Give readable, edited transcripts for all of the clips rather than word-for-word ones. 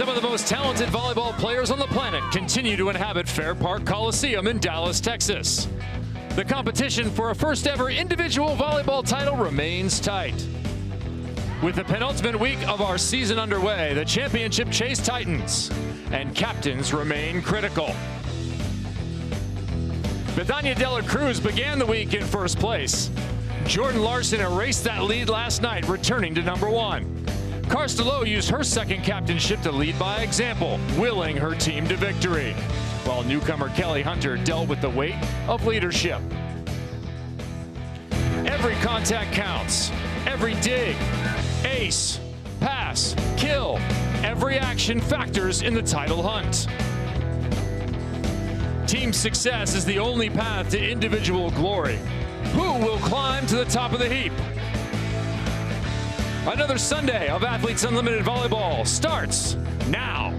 Some of the most talented volleyball players on the planet continue to inhabit Fair Park Coliseum in Dallas, Texas. The competition for a first ever individual volleyball title remains tight. With the penultimate week of our season underway, the championship chase tightens and captains remain critical. Dela Cruz began the week in first place. Jordan Larson erased that lead last night, returning to number 1. Karstelo used her second captainship to lead by example, willing her team to victory, while newcomer Kelly Hunter dealt with the weight of leadership. Every contact counts, every dig, ace, pass, kill, every action factors in the title hunt. Team success is the only path to individual glory. Who will climb to the top of the heap? Another Sunday of Athletes Unlimited Volleyball starts now.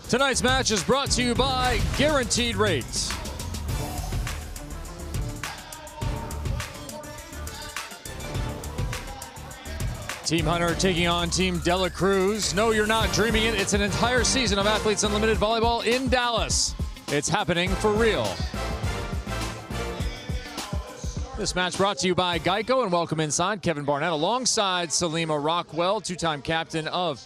Tonight's match is brought to you by Guaranteed Rates. Team Hunter taking on Team Dela Cruz. No, you're not dreaming it. It's an entire season of Athletes Unlimited Volleyball in Dallas. It's happening for real. This match brought to you by Geico, and welcome inside Kevin Barnett alongside Salima Rockwell, two-time captain of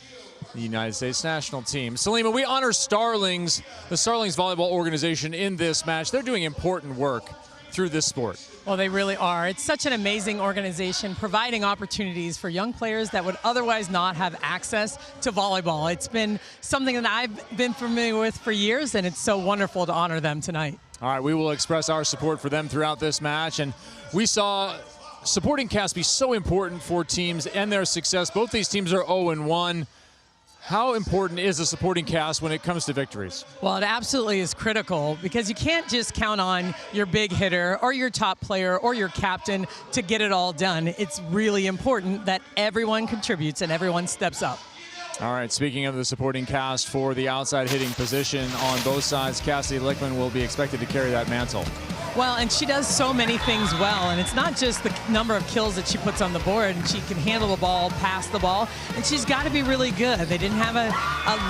the United States national team. Salima, we honor Starlings, the Starlings volleyball organization, in this match. They're doing important work through this sport. Well, they really are. It's such an amazing organization, providing opportunities for young players that would otherwise not have access to volleyball. It's been something that I've been familiar with for years, and it's so wonderful to honor them tonight. All right, we will express our support for them throughout this match, and we saw supporting cast be so important for teams and their success. Both these teams are 0-1. How important is a supporting cast when it comes to victories? Well, it absolutely is critical, because you can't just count on your big hitter or your top player or your captain to get it all done. It's really important that everyone contributes and everyone steps up. All right, speaking of the supporting cast for the outside hitting position on both sides, Cassie Lickman will be expected to carry that mantle. Well, and she does so many things well, and it's not just the number of kills that she puts on the board, and she can handle the ball, pass the ball, and she's got to be really good. They didn't have a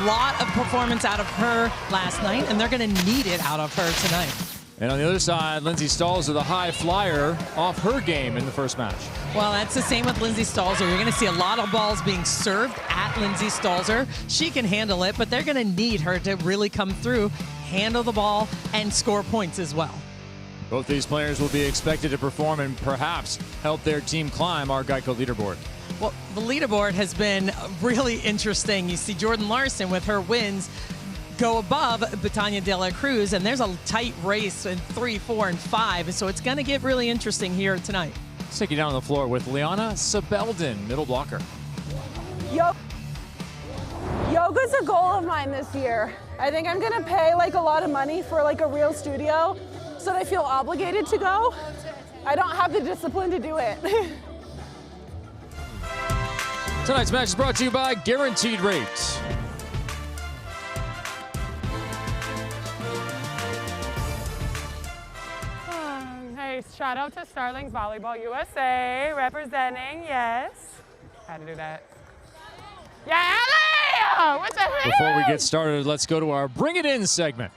lot of performance out of her last night, and they're going to need it out of her tonight. And on the other side, Lindsay Stalzer, the high flyer, off her game in the first match. Well, that's the same with Lindsay Stalzer. You're going to see a lot of balls being served at Lindsay Stalzer. She can handle it, but they're going to need her to really come through, handle the ball, and score points as well. Both these players will be expected to perform and perhaps help their team climb our Geico leaderboard. Well, the leaderboard has been really interesting. You see Jordan Larson with her wins go above Dela Cruz, and there's a tight race in 3, 4, and 5, so it's going to get really interesting here tonight. Let's take you down on the floor with Liana Sabeldin, middle blocker. Yoga's a goal of mine this year. I think I'm going to pay like a lot of money for like a real studio so that I feel obligated to go. I don't have the discipline to do it. Tonight's match is brought to you by Guaranteed Rates. Hey, shout out to Starlings Volleyball USA, representing, yes. How to do that. Yeah, Ellie! What the hell? Before we get started, let's go to our Bring It In segment.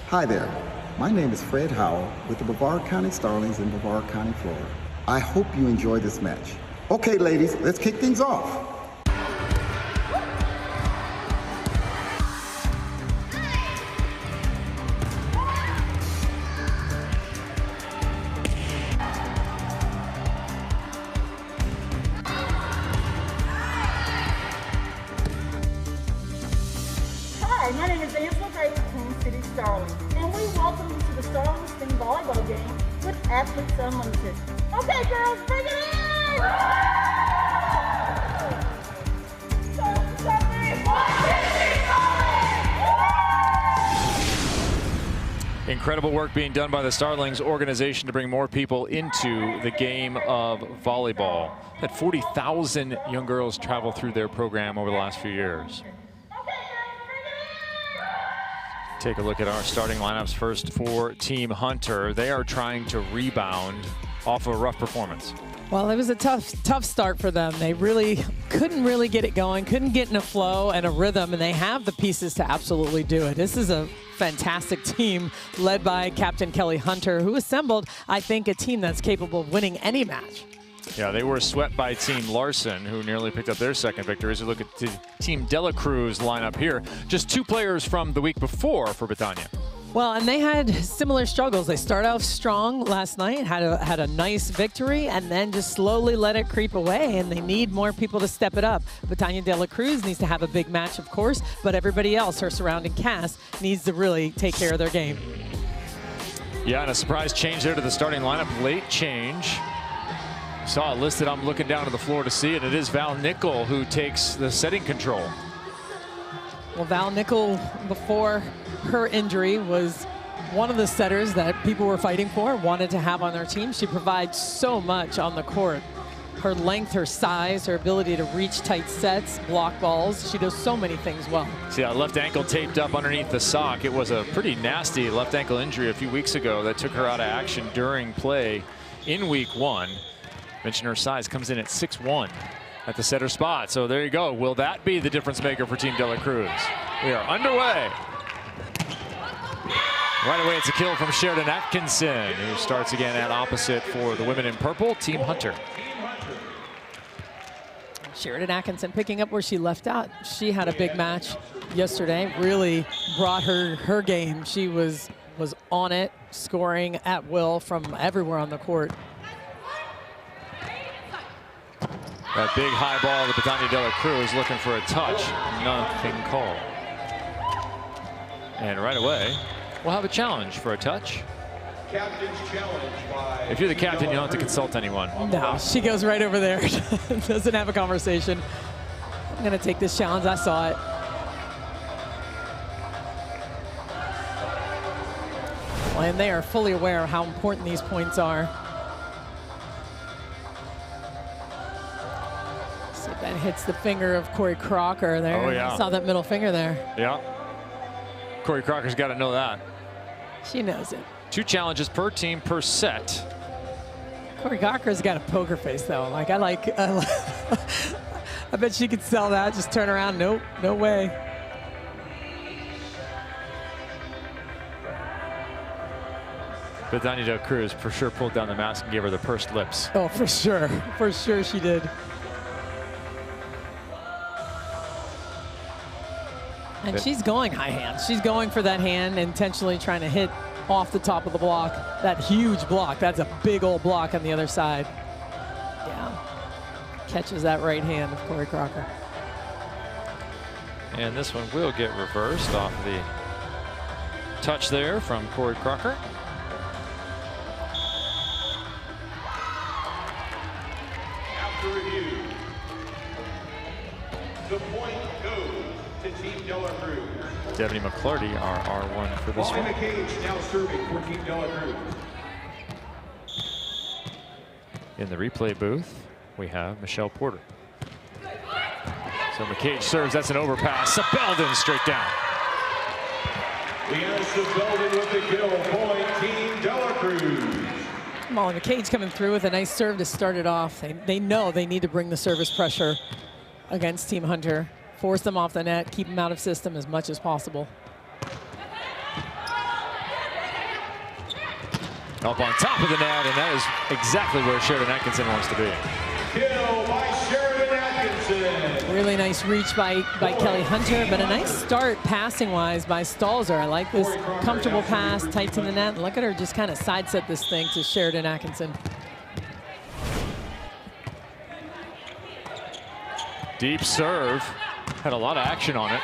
Hi there, my name is Fred Howell with the Brevard County Starlings in Brevard County, Florida. I hope you enjoy this match. Okay, ladies, let's kick things off. Hi, my name is Angela Gray with Queen City Starlings, and we welcome you to the Starlings Team Volleyball game with Athletes Unlimited. Okay, girls, bring it in! 2, 3, 4! Incredible work being done by the Starlings organization to bring more people into the game of volleyball. Had 40,000 young girls travel through their program over the last few years. Take a look at our starting lineups first for Team Hunter. They are trying to rebound off of a rough performance. Well, it was a tough start for them. They couldn't really get it going, couldn't get in a flow and a rhythm, and they have the pieces to absolutely do it. This is a fantastic team led by Captain Kelly Hunter, who assembled, I think, a team that's capable of winning any match. Yeah, they were swept by Team Larson, who nearly picked up their second victory. As you look at the Team Dela Cruz lineup here, just 2 players from the week before for Britannia. Well, and they had similar struggles. They started off strong last night, had a nice victory, and then just slowly let it creep away, and they need more people to step it up. Britannia Dela Cruz needs to have a big match, of course, but everybody else, her surrounding cast, needs to really take care of their game. Yeah, and a surprise change there to the starting lineup, late change. Saw it listed, I'm looking down to the floor to see it. It is Val Nickel who takes the setting control. Well, Val Nickel, before her injury, was one of the setters that people were fighting for, wanted to have on their team. She provides so much on the court. Her length, her size, her ability to reach tight sets, block balls. She does so many things well. See that left ankle taped up underneath the sock. It was a pretty nasty left ankle injury a few weeks ago that took her out of action during play in week 1. Mention her size, comes in at 6'1". At the setter spot. So there you go. Will that be the difference maker for Team Dela Cruz? We are underway. Right away, it's a kill from Sheridan Atkinson, who starts again at opposite for the women in purple, Team Hunter. Sheridan Atkinson picking up where she left out. She had a big match yesterday, really brought her game. She was on it, scoring at will from everywhere on the court. That big high ball to Britannia Dela Cruz looking for a touch. Nothing called. And right away, we'll have a challenge for a touch. Captain's challenge by if you're the captain, you don't have to consult anyone. No, she goes right over there. Doesn't have a conversation. I'm going to take this challenge. I saw it. Well, and they are fully aware of how important these points are. That hits the finger of Corey Crocker there. Oh, yeah. I saw that middle finger there. Yeah. Corey Crocker's got to know that. She knows it. 2 challenges per team per set. Corey Crocker's got a poker face, though. Like, I bet she could sell that. Just turn around. Nope, no way. Britannia Dela Cruz for sure pulled down the mask and gave her the pursed lips. Oh, for sure. For sure she did. And she's going high hand. She's going for that hand, intentionally trying to hit off the top of the block. That huge block. That's a big old block on the other side. Yeah. Catches that right hand of Corey Crocker. And this one will get reversed off the touch there from Corey Crocker. after review. The point goes to Team Dela Cruz. Devaney McClarty, our R1 for this Molly one. McCage now serving for Team Dela Cruz. In the replay booth, we have Michelle Porter. So McCage serves, that's an overpass. Sabelden straight down. Leanna Sabelden with the kill, point Team Dela Cruz. Molly McCage's coming through with a nice serve to start it off. They know they need to bring the service pressure against Team Hunter. Force them off the net, keep them out of system as much as possible. Up on top of the net, and that is exactly where Sheridan Atkinson wants to be. Kill by Sheridan Atkinson. Really nice reach by Kelly Hunter, but a nice start passing-wise by Stalzer. I like this comfortable pass, tight to the net. Look at her just kind of sidestep this thing to Sheridan Atkinson. Deep serve, had a lot of action on it.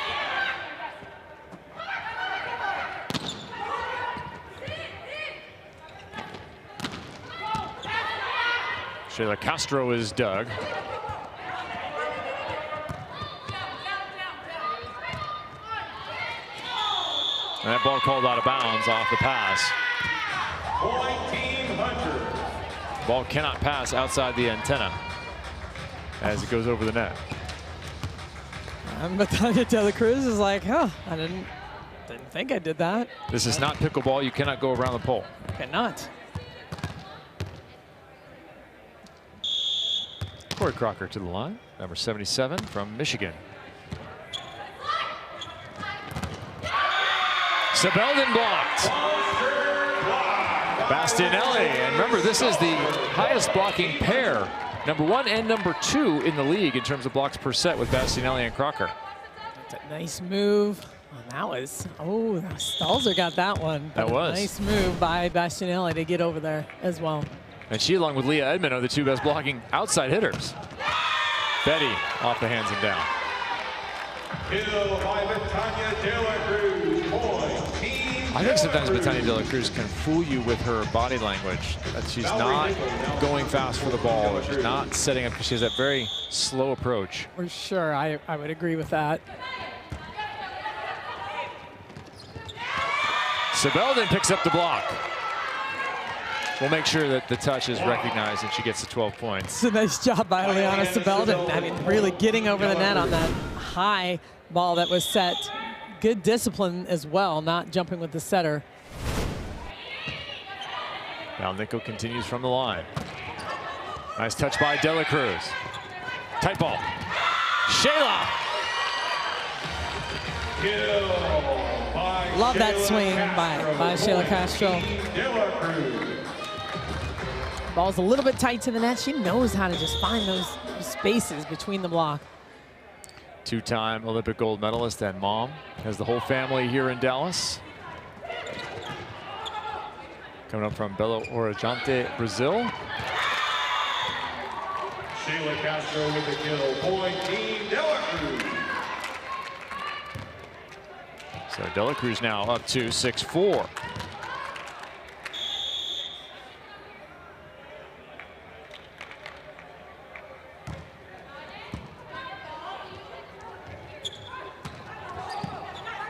Shayla Castro is dug. And that ball called out of bounds off the pass. Point Team Hunter. Ball cannot pass outside the antenna as it goes over the net. But Dela Cruz is like, huh, I didn't think I did that. This is not pickleball. You cannot go around the pole. Cannot. Corey Crocker to the line, number 77 from Michigan. Sebelden blocked. Bastianelli, and remember, this is the highest blocking pair, number 1 and number 2 in the league in terms of blocks per set with Bastianelli and Crocker. That's a nice move. Oh, that was, oh, Stalzer got that one. That was. Nice move by Bastianelli to get over there as well. And she, along with Leah Edmond, are the 2 best blocking outside hitters. Betty off the hands and down. Kill by Betania Dela Cruz. Point Team I think sometimes Dela Cruz. Betania Dela Cruz can fool you with her body language. That she's not going fast for the ball. She's not setting up, because she has that very slow approach. For sure, I would agree with that. Sebelden picks up the block. We'll make sure that the touch is recognized and she gets the 12 points. It's a nice job by Liana Sebelden. I mean, really getting over the net on that high ball that was set. Good discipline as well, not jumping with the setter. Val Nickel continues from the line. Nice touch by Dela Cruz. Tight ball. Shayla. Love that swing by Shayla Castro. Ball's a little bit tight to the net. She knows how to just find those spaces between the block. 2-time Olympic gold medalist and mom. Has the whole family here in Dallas. Coming up from Belo Horizonte, Brazil. Shayla Castro with the kill. Point Team Dela Cruz. So Dela Cruz now up to 6-4.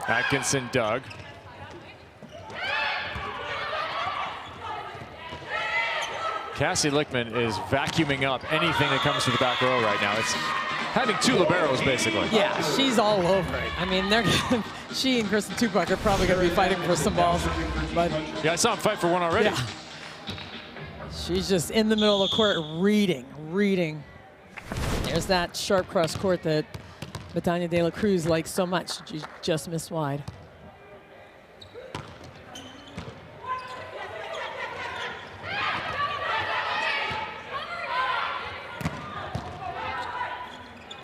Atkinson dug. Cassie Lickman is vacuuming up anything that comes to the back row right now. It's having 2 liberos, basically. Yeah, she's all over it. I mean, she and Kristen Tupac are probably going to be fighting for some balls. But yeah, I saw him fight for one already. Yeah. She's just in the middle of the court reading. There's that sharp cross court that Betania Dela Cruz likes so much. She just missed wide.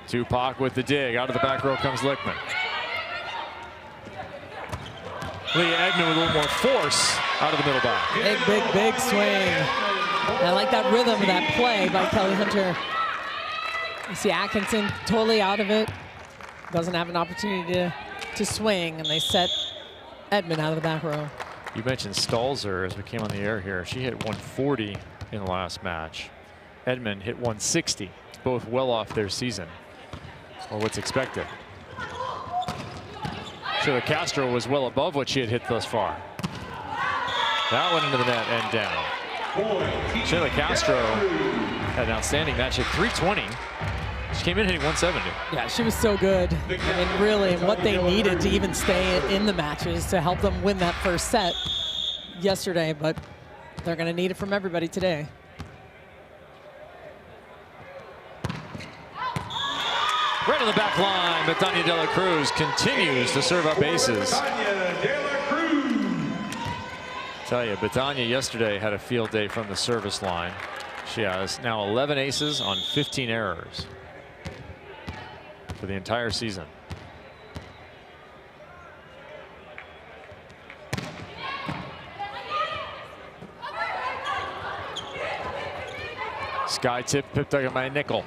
Tupac with the dig. Out of the back row comes Lickman. Leah Edmond with a little more force out of the middle back. Big swing. I like that rhythm of that play by Kelly Hunter. You see Atkinson totally out of it. Doesn't have an opportunity to swing, and they set Edmond out of the back row. You mentioned Stalzer as we came on the air here. She hit 140 in the last match. Edmond hit 160. Both well off their season, or what's expected. Shayla Castro was well above what she had hit thus far. That went into the net and down. Shayla Castro had an outstanding match at 320. She came in hitting 170. Yeah, she was so good. I mean, really, what they needed to even stay in the matches to help them win that first set yesterday, but they're going to need it from everybody today. Right on the back line, Betania Dela Cruz continues to serve up aces. Tell you, Betania yesterday had a field day from the service line. She has now 11 aces on 15 errors for the entire season. Sky tip pipped up by Nickel.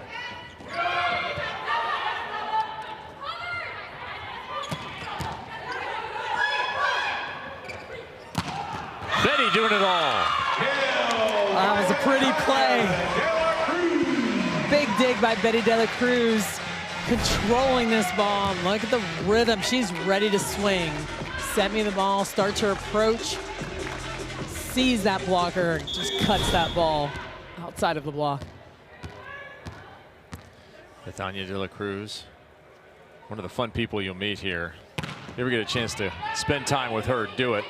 Betty doing it all. That was a pretty play. Big dig by Betty Dela Cruz, controlling this ball. Look at the rhythm. She's ready to swing. Set me the ball, starts her approach, sees that blocker, and just cuts that ball outside of the block. Dela Cruz, one of the fun people you'll meet here. If you ever get a chance to spend time with her, do it.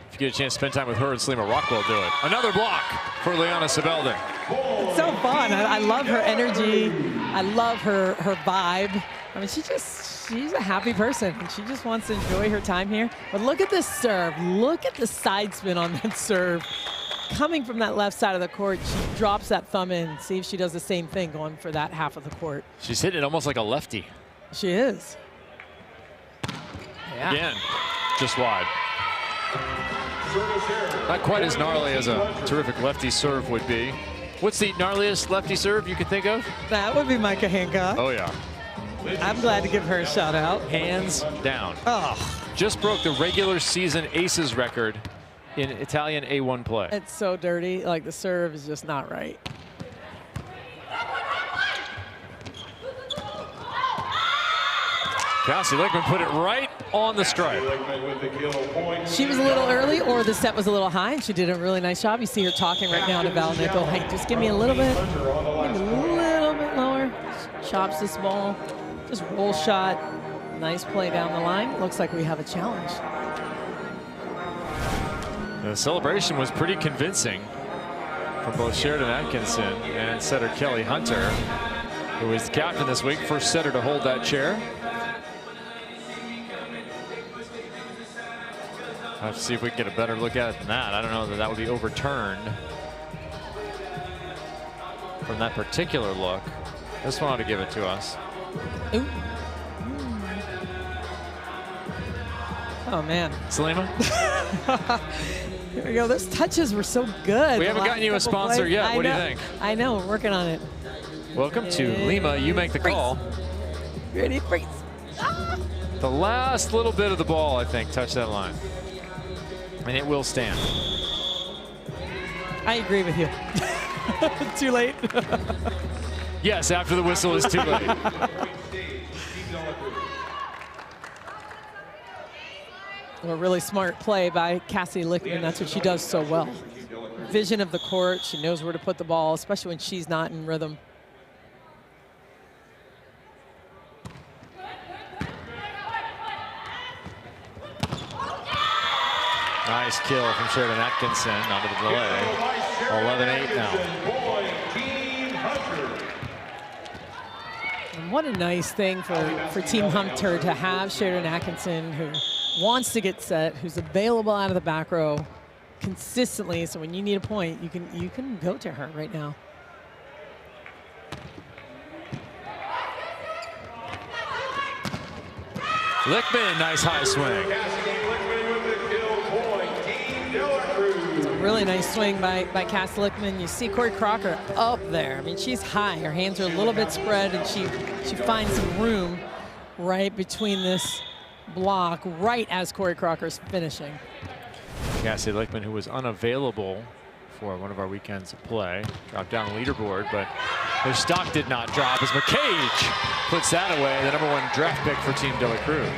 If you get a chance to spend time with her and Selima Rockwell, do it. Another block for Liana Sabelding. It's so fun. I love her energy. I love her vibe. I mean, she's a happy person, and she just wants to enjoy her time here. But look at this serve. Look at the side spin on that serve. Coming from that left side of the court, she drops that thumb in. See if she does the same thing going for that half of the court. She's hitting it almost like a lefty. She is. Yeah. Again, just wide. Not quite as gnarly as a terrific lefty serve would be. What's the gnarliest lefty serve you could think of? That would be Micah Hancock. Oh, yeah. I'm glad to give her a shout out. Hands down. Oh. Just broke the regular season aces record in Italian A1 play. It's so dirty. Like, the serve is just not right. Cassie Lickman put it right on the stripe. She was a little early, or the set was a little high, and she did a really nice job. You see her talking right now to Val Nickel. Hey, just give me a little bit lower. Chops this ball. Just roll shot. Nice play down the line. Looks like we have a challenge. The celebration was pretty convincing from both Sheridan Atkinson and setter Kelly Hunter, who is the captain this week. First setter to hold that chair. I'll have to see if we can get a better look at it than that. I don't know that that would be overturned from that particular look. This one ought to give it to us. Ooh. Oh, man. Selima? Here we go. Those touches were so good. We haven't gotten you a sponsor yet. What do you think? I know. We're working on it. Welcome to Lima. You make the call. Ready? Freeze. Ah. The last little bit of the ball, I think, touched that line. And it will stand. I agree with you. Too late. Yes, after the whistle is too late. A really smart play by Cassie Lickman. That's what she does so well. Vision of the court. She knows where to put the ball, especially when she's not in rhythm. Nice kill from Sheridan Atkinson onto the delay. 11-8 now. And what a nice thing for Team Hunter to have Sheridan Atkinson, who wants to get set, who's available out of the back row consistently. So when you need a point, you can go to her right now. Lickman, nice high swing. It's a really nice swing by Cass Lickman. You see Corey Crocker up there. I mean, she's high. Her hands are a little bit spread, and she finds some room right between this block, right as Corey Crocker's finishing. Cassie Lickman, who was unavailable for one of our weekends of play, dropped down the leaderboard, but her stock did not drop as McCage puts that away, the #1 draft pick for Team Dela Cruz.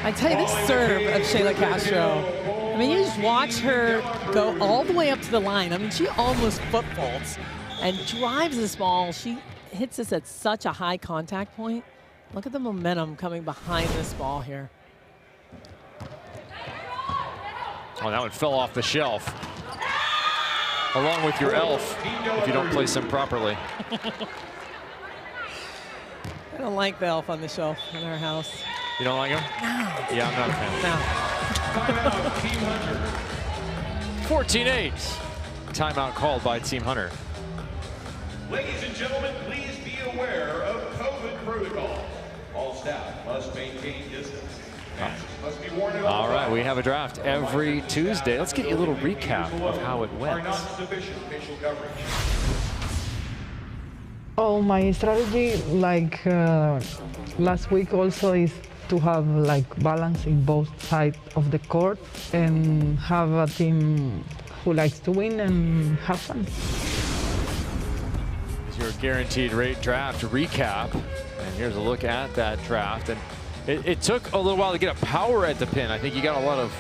I tell you, this serve of Shayla Castro, I mean, you just watch her go all the way up to the line. I mean, she almost foot faults and drives this ball. She hits this at such a high contact point. Look at the momentum coming behind this ball here. Oh, that one fell off the shelf. Along with your elf, if you don't place them properly. I don't like the elf on the shelf in our house. You don't like him? No. Yeah, I'm not a fan. No. 14-8. Timeout called by Team Hunter. Ladies and gentlemen, please be aware of COVID protocol. All staff must maintain distance. Masks must be worn at all. All right, we have a draft every Tuesday. Let's get you a little recap of how it went. Are not sufficient facial coverage. Oh, my strategy, like last week also, is to have like balance in both sides of the court and have a team who likes to win and have fun. Here's your guaranteed rate draft recap. And here's a look at that draft. And It took a little while to get a power at the pin. I think you got a lot of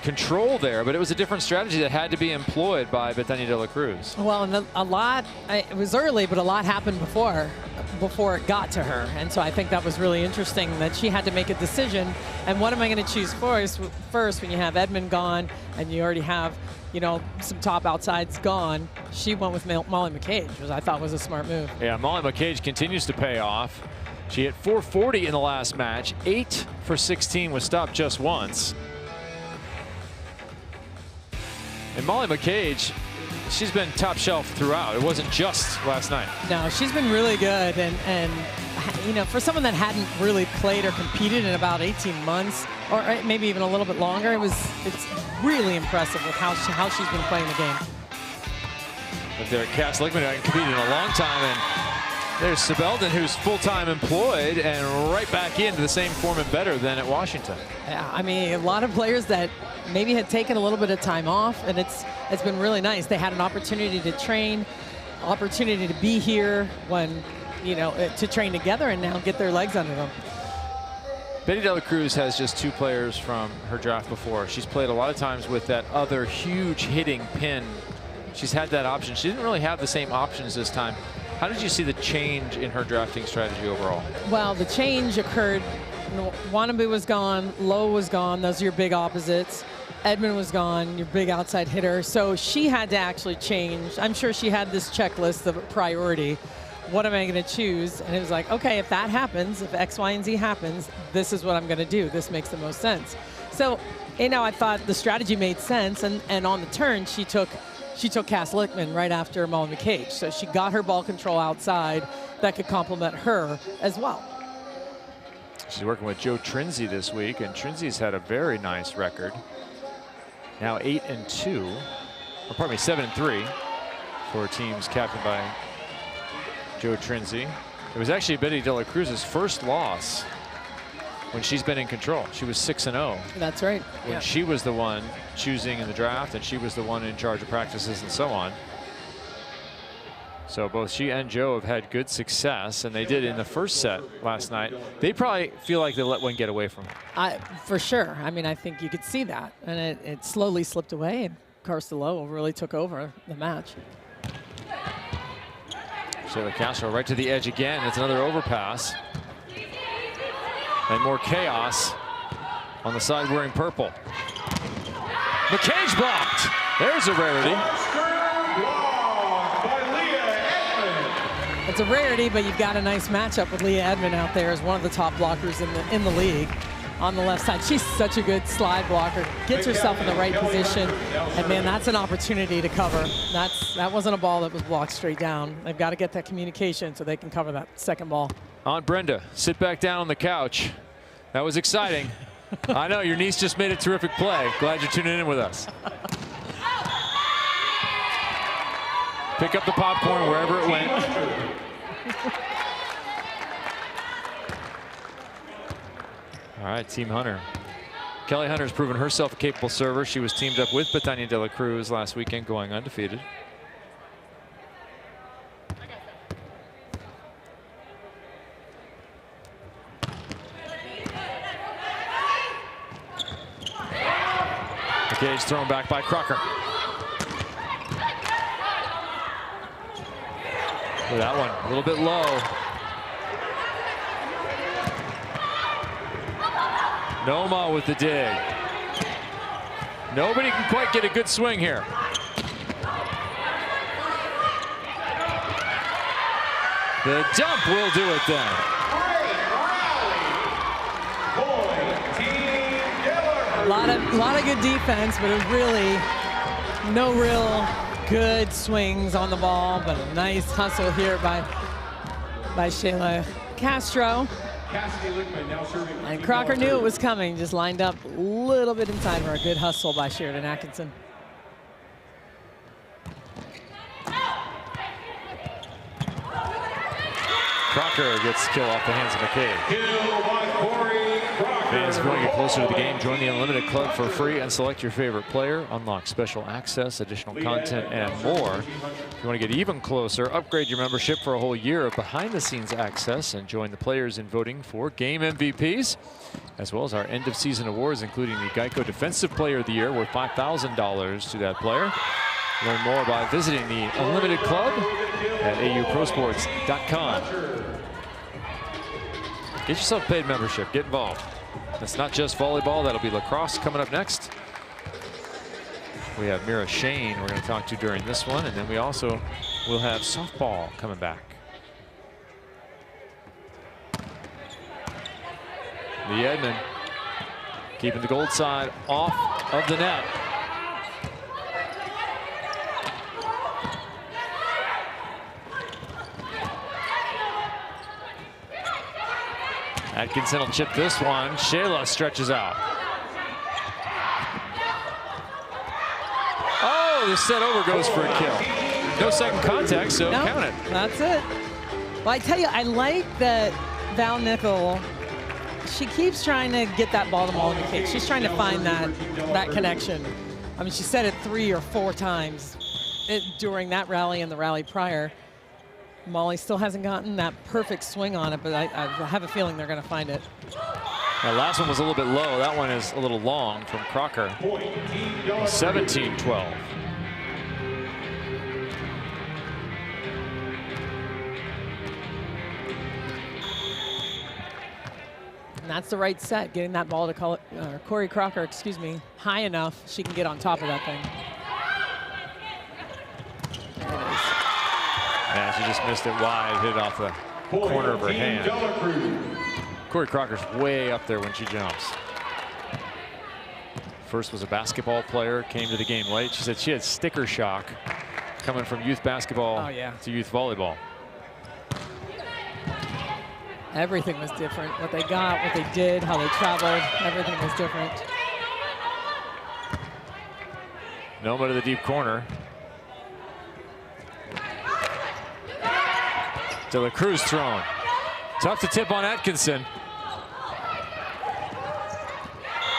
control there, but it was a different strategy that had to be employed by Bethania De La Cruz. Well, and a lot, it was early, but a lot happened before it got to her. And so I think that was really interesting that she had to make a decision. And what am I going to choose first when you have Edmond gone and you already have, you know, some top outsides gone? She went with Molly McCage, which I thought was a smart move. Yeah, Molly McCage continues to pay off. She hit 440 in the last match, 8 for 16, was stopped just once. And Molly McCage, she's been top shelf throughout. It wasn't just last night. No, she's been really good. And you know, for someone that hadn't really played or competed in about 18 months, or maybe even a little bit longer, it's really impressive with how she's been playing the game. But there, Cass Lickman hadn't competed in a long time, and there's Sebelden, who's full-time employed and right back into the same form and better than at Washington. Yeah, I mean, a lot of players that maybe had taken a little bit of time off, and it's been really nice. They had an opportunity to train, opportunity to be here when, you know, to train together and now get their legs under them. Betty De La Cruz has just 2 players from her draft before. She's played a lot of times with that other huge hitting pin. She's had that option. She didn't really have the same options this time. How did you see the change in her drafting strategy overall? Well, the change occurred. Wannabe was gone, Lowe was gone. Those are your big opposites. Edmond was gone, your big outside hitter. So she had to actually change. I'm sure she had this checklist of priority. What am I going to choose? And it was like, okay, if that happens, if X, Y, and Z happens, this is what I'm going to do. This makes the most sense. So, you know, I thought the strategy made sense. And on the turn, she took Cass Lickman right after Molly McCage. So she got her ball control outside that could complement her as well. She's working with Joe Trinzi this week, and Trinzi's had a very nice record. Now 8-2, or pardon me, 7-3 for teams captained by Joe Trinzi. It was actually Betty De La Cruz's first loss when she's been in control. She was 6-0. That's right. When she was the one choosing in the draft, and she was the one in charge of practices and so on. So both she and Joe have had good success, and they did in the first set last night. They probably feel like they let one get away from them. For sure. I mean, I think you could see that. And it slowly slipped away, and Carcelo really took over the match. Shayla Castro right to the edge again. It's another overpass. And more chaos on the side wearing purple. McCage blocked. There's a rarity. It's a rarity, but you've got a nice matchup with Leah Edmond out there as one of the top blockers in the league on the left side. She's such a good slide blocker, gets herself in the right position, and man, that's an opportunity to cover. That wasn't a ball that was blocked straight down. They've got to get that communication so they can cover that second ball. Aunt Brenda, sit back down on the couch. That was exciting. I know, your niece just made a terrific play. Glad you're tuning in with us. Pick up the popcorn wherever it went. All right, Team Hunter. Kelly Hunter's proven herself a capable server. She was teamed up with Bethania De La Cruz last weekend, going undefeated. McCage thrown back by Crocker. Oh, that one a little bit low. Noma with the dig. Nobody can quite get a good swing here. The dump will do it then. A lot of good defense, but it was really no real good swings on the ball, but a nice hustle here by Shayla Castro. And Crocker knew it was coming, just lined up a little bit inside for a good hustle by Sheridan Atkinson. Crocker gets the kill off the hands of McCabe. Kill by Corey Crocker. Fans, if you want to get closer to the game, join the Unlimited Club for free and select your favorite player. Unlock special access, additional content, and more. If you want to get even closer, upgrade your membership for a whole year of behind-the-scenes access and join the players in voting for game MVPs, as well as our end-of-season awards, including the Geico Defensive Player of the Year, worth $5,000 to that player. Learn more by visiting the Unlimited Club at auprosports.com. Get yourself a paid membership. Get involved. That's not just volleyball. That'll be lacrosse coming up next. We have Mira Shane we're going to talk to during this one, and then we also will have softball coming back. Lee Edmond keeping the gold side off of the net. Atkinson will chip this one. Shayla stretches out. Oh, the set over goes for a kill. No second contact, so nope, count it. That's it. Well, I tell you, I like that Val Nickel, she keeps trying to get that ball to Molly McCabe. She's trying to find that connection. I mean, she said it 3 or 4 times during that rally and the rally prior. Molly still hasn't gotten that perfect swing on it, but I have a feeling they're going to find it. That last one was a little bit low. That one is a little long from Crocker. 17-12. And that's the right set, getting that ball to Corey Crocker, excuse me, high enough she can get on top of that thing. There it is. Yeah, she just missed it wide, hit it off the corner of her hand. Corey Crocker's way up there when she jumps. First was a basketball player, came to the game late. She said she had sticker shock coming from youth basketball to youth volleyball. Everything was different. What they got, what they did, how they traveled, everything was different. Noma to the deep corner. Dela Cruz thrown. Tough to tip on Atkinson.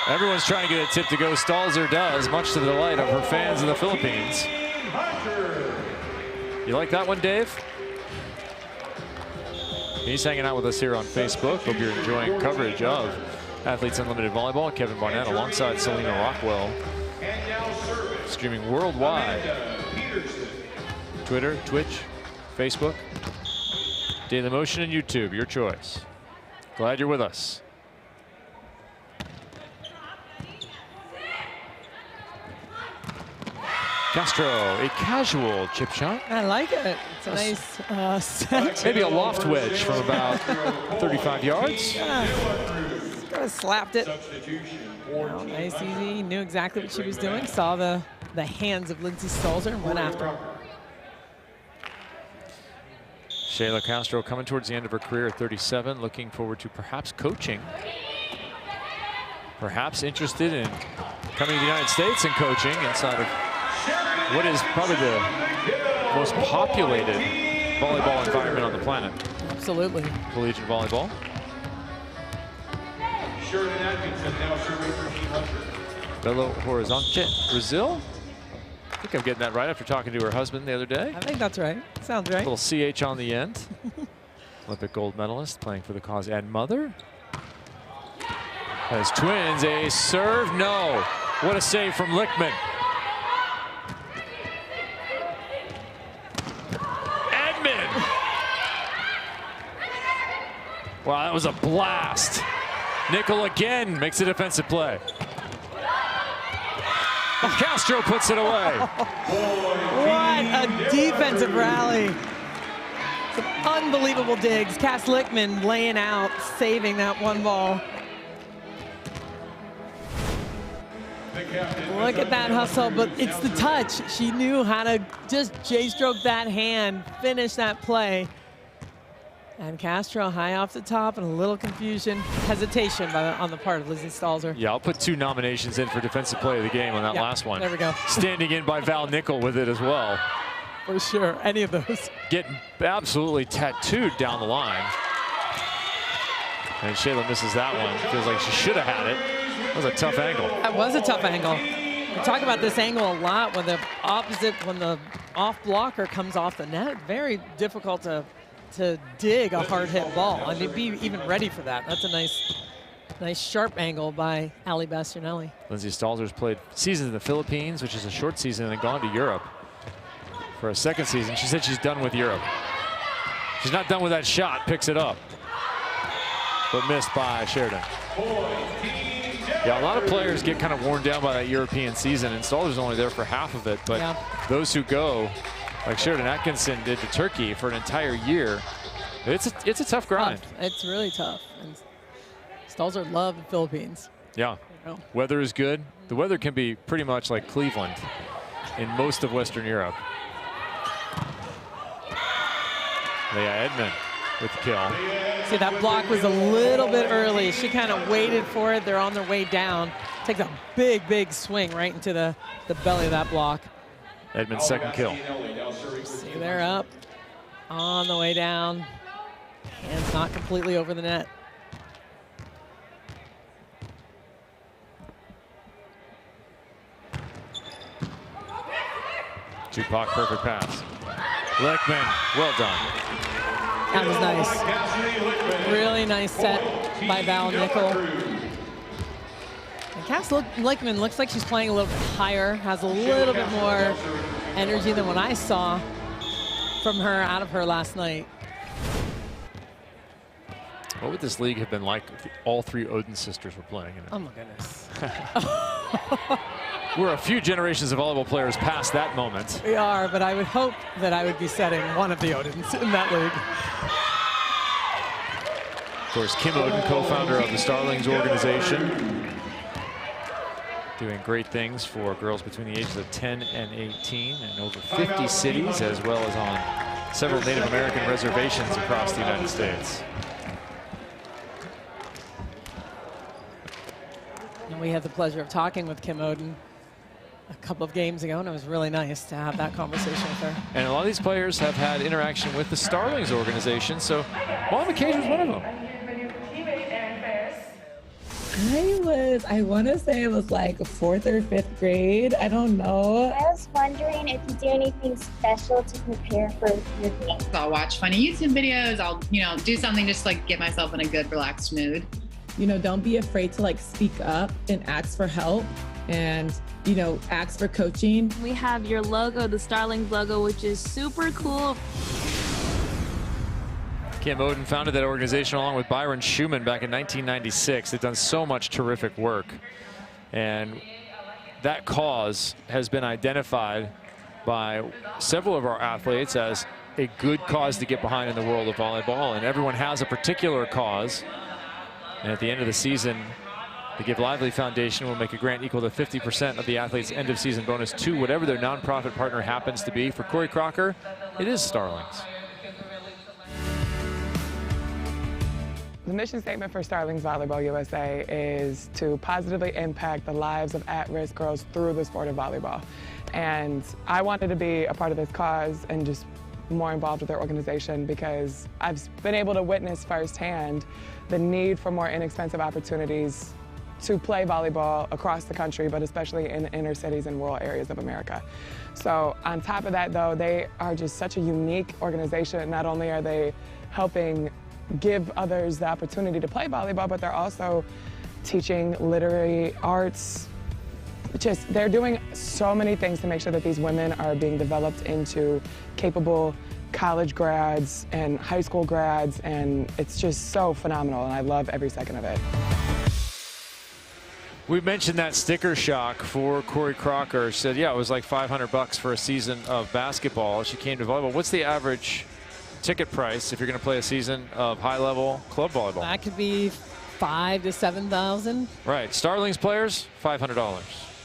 Everyone's trying to get a tip to go. Stalzer does, much to the delight of her fans in the Philippines. You like that one, Dave? He's hanging out with us here on Facebook. Hope you're enjoying coverage of Athletes Unlimited Volleyball. Kevin Barnett alongside Selena Rockwell. Streaming worldwide. Twitter, Twitch, Facebook. Daily Motion and YouTube, your choice. Glad you're with us. Castro, a casual chip shot. I like it. It's a nice set. Maybe a loft wedge from about 35 yards. Yeah. Just kind of slapped it. Oh, nice, easy. Knew exactly what she was doing. Saw the hands of Lindsay Stalzer and went after her. Shayla Castro coming towards the end of her career at 37, looking forward to perhaps coaching. Perhaps interested in coming to the United States and coaching inside of what is probably the most populated volleyball environment on the planet. Absolutely. Collegiate volleyball. Belo Horizonte, Brazil. I think I'm getting that right after talking to her husband the other day. I think that's right. Sounds right. A little CH on the end. Olympic gold medalist playing for the cause and mother. As twins, a serve, no. What a save from Lichtman. Edmond. Wow, that was a blast. Nickel again makes a defensive play. Castro puts it away. What a defensive rally. Some unbelievable digs. Cass Lichtman laying out, saving that one ball. Look at that hustle, but it's the touch. She knew how to just J-stroke that hand, finish that play. And Castro high off the top and a little confusion, hesitation on the part of Lizzie Stalzer. Yeah, I'll put 2 nominations in for defensive play of the game on that last one. There we go. Standing in by Val Nickel with it as well. for sure. Any of those. Getting absolutely tattooed down the line. And Shayla misses that one. Feels like she should have had it. That was a tough angle. That was a tough angle. We talk about this angle a lot when the off blocker comes off the net. Very difficult to dig a hard hit ball. I mean, be even ready for that. That's a nice sharp angle by Ali Bastianelli. Lindsay Stalzer's played seasons in the Philippines, which is a short season, and then gone to Europe for a second season. She said she's done with Europe. She's not done with that shot. Picks it up, but missed by Sheridan. Yeah, a lot of players get kind of worn down by that European season, and Stalzer's only there for half of it. But those who go, like Sheridan Atkinson did to Turkey for an entire year, it's a tough grind. It's really tough. And Stalzer loved the Philippines. Yeah, weather is good. The weather can be pretty much like Cleveland in most of Western Europe. Leah Edmond with the kill. See, that block was a little bit early. She kind of waited for it. They're on their way down. Takes a big swing right into the belly of that block. Edmond's second kill. See, they're up on the way down. Hands not completely over the net. Tupac, perfect pass. Leckman, well done. That was nice. Really nice set by Val Nickel. And Cass Leckman looks like she's playing a little bit higher, has a little bit more energy than what I saw from her out of her last night. What would this league have been like if all three Odin sisters were playing in it? Oh my goodness. We're a few generations of volleyball players past that moment. We are, but I would hope that I would be setting one of the Odins in that league. Of course, Kim Odin, co-founder of the Starlings organization, doing great things for girls between the ages of 10 and 18 in over 50 cities, as well as on several Native American reservations across the United States. And we had the pleasure of talking with Kim Odin a couple of games ago, and it was really nice to have that conversation with her. And a lot of these players have had interaction with the Starlings organization, so Molly McCage was one of them. I want to say it was like 4th or 5th grade. I don't know. I was wondering if you do anything special to prepare for your game. I'll watch funny YouTube videos. I'll, do something just like get myself in a good, relaxed mood. Don't be afraid to like speak up and ask for help and, ask for coaching. We have your logo, the Starlings logo, which is super cool. Kim Odin founded that organization along with Byron Schumann back in 1996. They've done so much terrific work. And that cause has been identified by several of our athletes as a good cause to get behind in the world of volleyball. And everyone has a particular cause. And at the end of the season, the Give Lively Foundation will make a grant equal to 50% of the athlete's end of season bonus to whatever their nonprofit partner happens to be. For Corey Crocker, it is Starlings. The mission statement for Starlings Volleyball USA is to positively impact the lives of at-risk girls through the sport of volleyball. And I wanted to be a part of this cause and just more involved with their organization because I've been able to witness firsthand the need for more inexpensive opportunities to play volleyball across the country, but especially in the inner cities and rural areas of America. So on top of that, though, they are just such a unique organization. Not only are they helping give others the opportunity to play volleyball, but they're also teaching literary arts. They're doing so many things to make sure that these women are being developed into capable college grads and high school grads, and it's just so phenomenal, and I love every second of it. We mentioned that sticker shock for Corey Crocker. Said, yeah, it was like $500 for a season of basketball. She came to volleyball. What's the average ticket price if you're going to play a season of high-level club volleyball? That could be $5,000 to $7,000. Right. Starlings players, $500.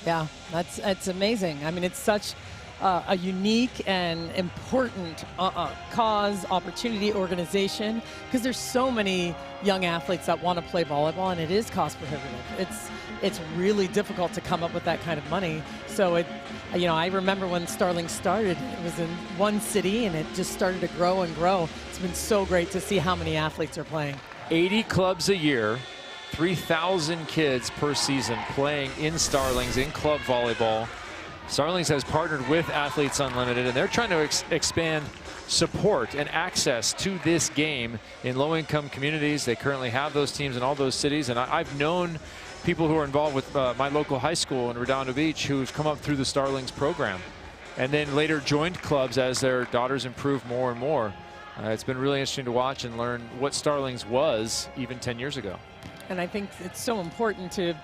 Yeah, it's amazing. I mean, it's such a unique and important cause, opportunity, organization, because there's so many young athletes that want to play volleyball, and it is cost prohibitive. It's really difficult to come up with that kind of money. So I remember when Starling started, it was in one city, and it just started to grow and grow. It's been so great to see how many athletes are playing. 80 clubs a year, 3,000 kids per season playing in Starlings in club volleyball. Starlings has partnered with Athletes Unlimited, and they're trying to expand support and access to this game in low-income communities. They currently have those teams in all those cities, and I've known people who are involved with my local high school in Redondo Beach who've come up through the Starlings program and then later joined clubs as their daughters improve more and more. It's been really interesting to watch and learn what Starlings was even 10 years ago. And I think it's so important to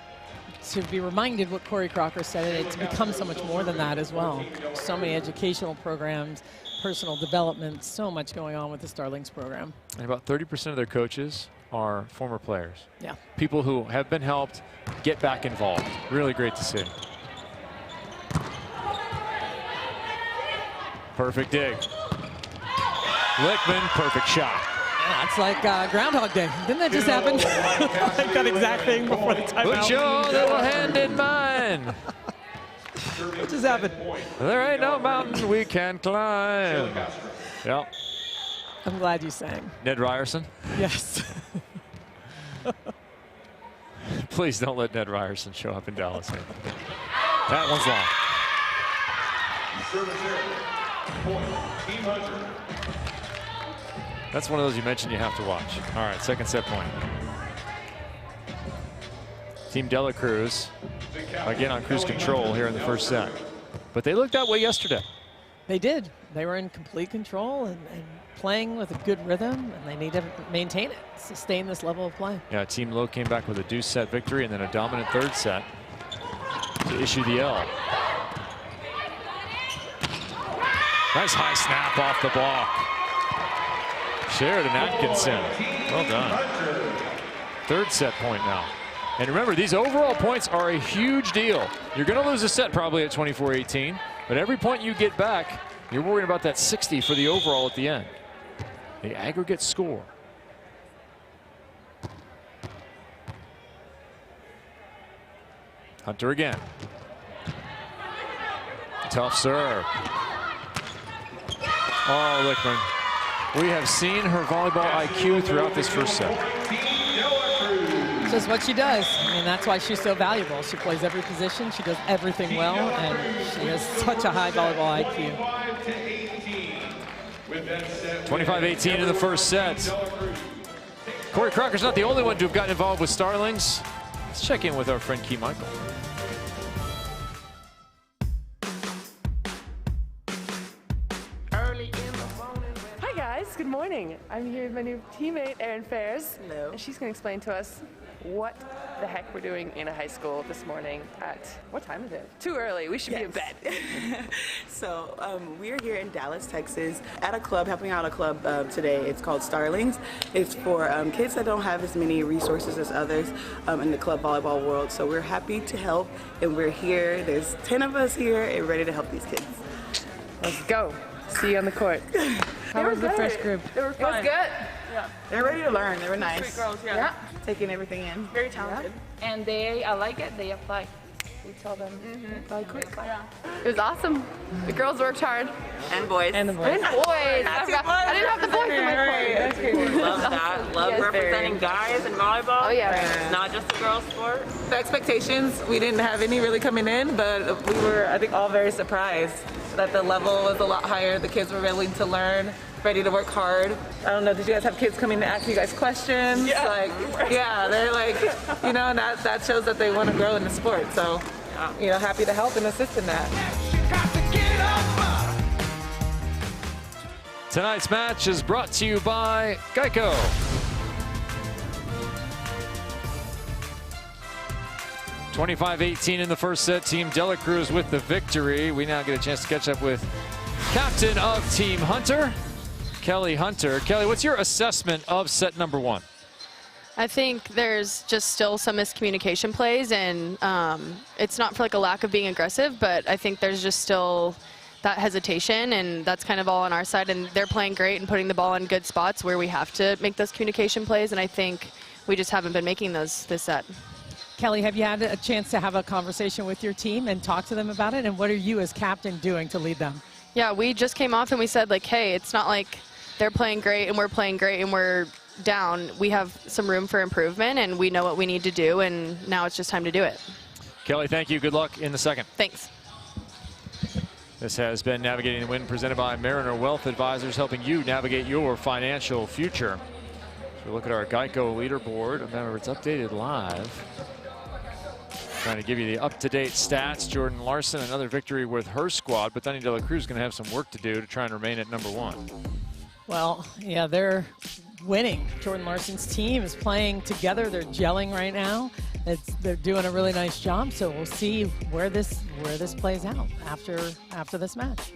be reminded what Corey Crocker said. It's become so much more than that as well. So many educational programs, personal development, so much going on with the Starlings program. And about 30% of their coaches are former players. Yeah. People who have been helped get back involved. Really great to see. Perfect dig. Lickman, perfect shot. Yeah, it's like Groundhog Day. Didn't that just happen? Like that exact thing before the timeout. Put your little hand in mine. What just happened? There ain't no mountain we can climb. Yep. I'm glad you sang. Ned Ryerson? Yes. Please don't let Ned Ryerson show up in Dallas. That one's long. That's one of those you mentioned you have to watch. All right, second set point. Team Dela Cruz, again on cruise control here in the first set. But they looked that way yesterday. They did. They were in complete control and playing with a good rhythm, and they need to maintain it, sustain this level of play. Yeah, Team Lowe came back with a deuce set victory and then a dominant third set to issue the L. Nice high snap off the block. Sheridan Atkinson, well done. Third set point now. And remember, these overall points are a huge deal. You're going to lose a set probably at 24-18, but every point you get back, you're worried about that 60 for the overall at the end. The aggregate score. Hunter again. Tough serve. Oh, Lickman. We have seen her volleyball IQ throughout this first set. It's just what she does. I mean, that's why she's so valuable. She plays every position. She does everything well, and she has such a high volleyball IQ. 25-18 in the first set. Corey Crocker's not the only one to have gotten involved with Starlings. Let's check in with our friend Key Michael. Good morning. I'm here with my new teammate, Erin Fairs. Hello. And she's going to explain to us what the heck we're doing in a high school this morning at, what time is it? Too early. We should be in bed. So we're here in Dallas, Texas at a club, helping out a club today. It's called Starlings. It's for kids that don't have as many resources as others in the club volleyball world. So we're happy to help, and we're here. There's 10 of us here and ready to help these kids. Let's go. See you on the court. How was the first group? They were fun. It was good. Yeah. They're ready to learn. They were nice. Sweet girls, yeah. Taking everything in. Very talented. Yeah. And I like it, they apply. We tell them apply quick. Yeah. It was awesome. The girls worked hard. And boys. And the boys. And boys. I didn't have the boys in my part. That's great. Love that. Love representing guys in volleyball. Oh, yeah. It's not just a girls' sport. The expectations, we didn't have any really coming in, but we were, I think, all very surprised that the level was a lot higher. The kids were willing to learn, ready to work hard. I don't know, did you guys have kids coming to ask you guys questions? Yeah. Yeah, they're like, you know, and that shows that they want to grow in the sport. So, you know, happy to help and assist in that. Tonight's match is brought to you by Geico. (25-18) in the first set. Team Dela Cruz with the victory. We now get a chance to catch up with captain of Team Hunter, Kelly Hunter. Kelly, what's your assessment of set number one? I think there's just still some miscommunication plays, and it's not for like a lack of being aggressive, but I think there's just still that hesitation, and that's kind of all on our side. And they're playing great and putting the ball in good spots where we have to make those communication plays, and I think we just haven't been making those this set. Kelly, have you had a chance to have a conversation with your team and talk to them about it? And what are you as captain doing to lead them? Yeah, we just came off and we said, like, hey, it's not like they're playing great and we're playing great and we're down. We have some room for improvement, and we know what we need to do, and now it's just time to do it. Kelly, thank you. Good luck in the second. Thanks. This has been Navigating the Wind, presented by Mariner Wealth Advisors, helping you navigate your financial future. So look at our Geico leaderboard. Remember, it's updated live. Trying to give you the up-to-date stats. Jordan Larson, another victory with her squad, but Dani Dela Cruz is going to have some work to do to try and remain at #1. Well, yeah, they're winning. Jordan Larson's team is playing together. They're gelling right now. They're doing a really nice job. So we'll see where this plays out after this match.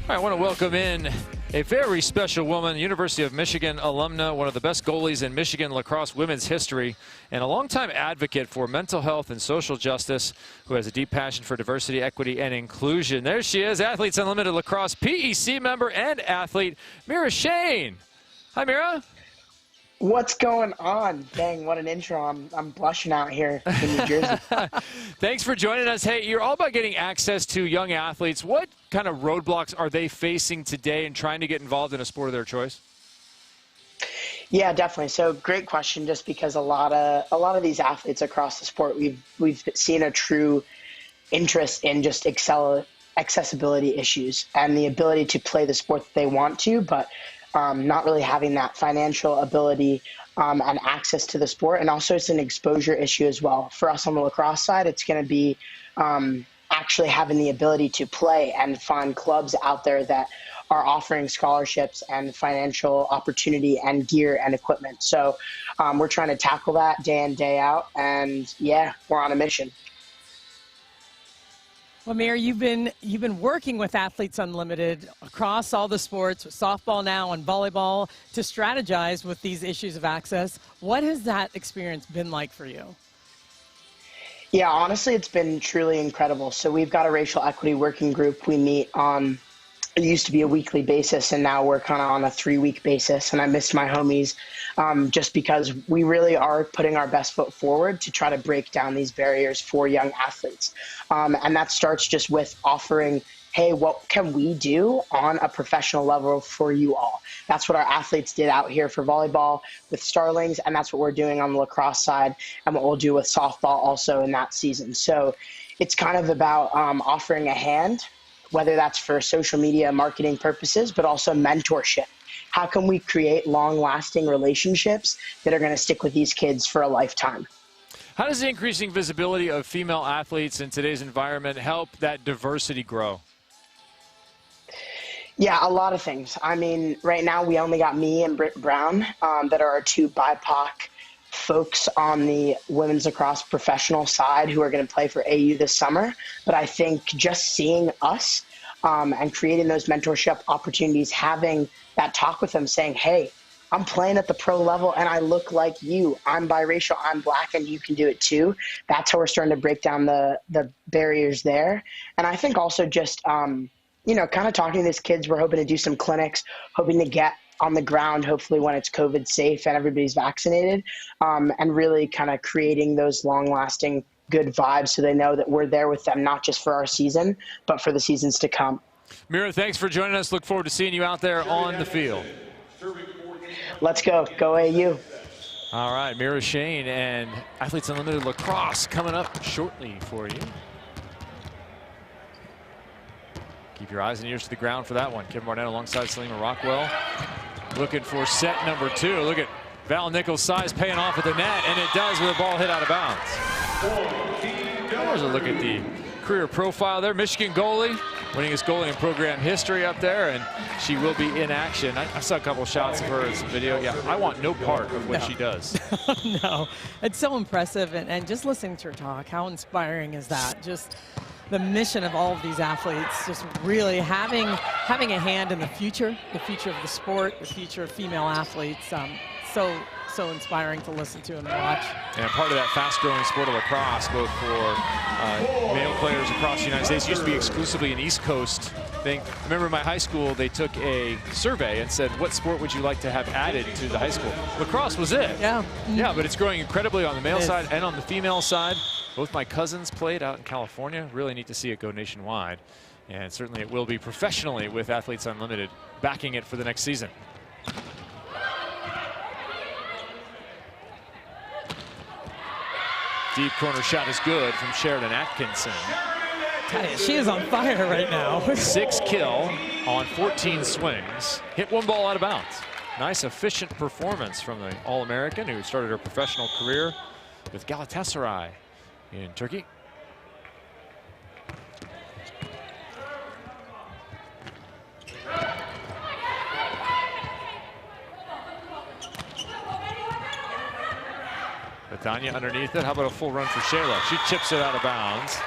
All right, I want to welcome in a very special woman, University of Michigan alumna, one of the best goalies in Michigan lacrosse women's history, and a longtime advocate for mental health and social justice, who has a deep passion for diversity, equity, and inclusion. There she is, Athletes Unlimited Lacrosse PEC member and athlete, Mira Shane. Hi, Mira. What's going on? Dang, what an intro. I'm blushing out here in New Jersey. Thanks for joining us. Hey, you're all about getting access to young athletes. What kind of roadblocks are they facing today in trying to get involved in a sport of their choice? Yeah, definitely. So great question, just because a lot of these athletes across the sport, we've seen a true interest in just accessibility issues and the ability to play the sport that they want to, but not really having that financial ability and access to the sport. And also it's an exposure issue as well. For us on the lacrosse side, it's going to be actually having the ability to play and find clubs out there that are offering scholarships and financial opportunity and gear and equipment. So we're trying to tackle that day in, day out. And yeah, we're on a mission. Well, Mira, you've been working with Athletes Unlimited across all the sports, with softball now and volleyball, to strategize with these issues of access. What has that experience been like for you? Yeah, honestly, it's been truly incredible. So we've got a racial equity working group. We meet on, it used to be a weekly basis, and now we're kind of on a 3-week basis. And I miss my homies just because we really are putting our best foot forward to try to break down these barriers for young athletes. And that starts just with offering, hey, what can we do on a professional level for you all? That's what our athletes did out here for volleyball with Starlings, and that's what we're doing on the lacrosse side and what we'll do with softball also in that season. So it's kind of about offering a hand, whether that's for social media marketing purposes, but also mentorship. How can we create long-lasting relationships that are going to stick with these kids for a lifetime? How does the increasing visibility of female athletes in today's environment help that diversity grow? Yeah, a lot of things. I mean, right now we only got me and Britt Brown that are our 2 BIPOC folks on the women's lacrosse professional side who are going to play for AU this summer. But I think just seeing us and creating those mentorship opportunities, having that talk with them saying, hey, I'm playing at the pro level and I look like you. I'm biracial, I'm Black, and you can do it too. That's how we're starting to break down the barriers there. And I think also just, you know, kind of talking to these kids, we're hoping to do some clinics, hoping to get on the ground, hopefully when it's COVID safe and everybody's vaccinated, and really kind of creating those long-lasting good vibes so they know that we're there with them, not just for our season, but for the seasons to come. Mira, thanks for joining us. Look forward to seeing you out there on the field. Let's go. Go AU. All right, Mira Shane and Athletes Unlimited Lacrosse coming up shortly for you. Keep your eyes and ears to the ground for that one. Kevin Barnett alongside Selima Rockwell. Looking for set number 2. Look at Val Nickel's size paying off at the net, and it does with a ball hit out of bounds. There's a look at the career profile there. Michigan goalie, winningest goalie in program history up there, and she will be in action. I saw a couple shots of her in some video. Yeah, I want no part of what she does. No, it's so impressive, and just listening to her talk, how inspiring is that? Just the mission of all of these athletes, just really having a hand in the future of the sport, the future of female athletes. So so inspiring to listen to and watch. And part of that fast-growing sport of lacrosse, both for male players across the United States, used to be exclusively an East Coast thing. I remember in my high school, they took a survey and said, what sport would you like to have added to the high school? Lacrosse was it. Yeah. Yeah, but it's growing incredibly on the male side and on the female side. Both my cousins played out in California. Really neat to see it go nationwide. And certainly it will be professionally with Athletes Unlimited backing it for the next season. Deep corner shot is good from Sheridan Atkinson. She is on fire right now. 6 kill on 14 swings. Hit 1 ball out of bounds. Nice, efficient performance from the All-American who started her professional career with Galatasaray in Turkey. Batania underneath it. How about a full run for Shayla? She chips it out of bounds.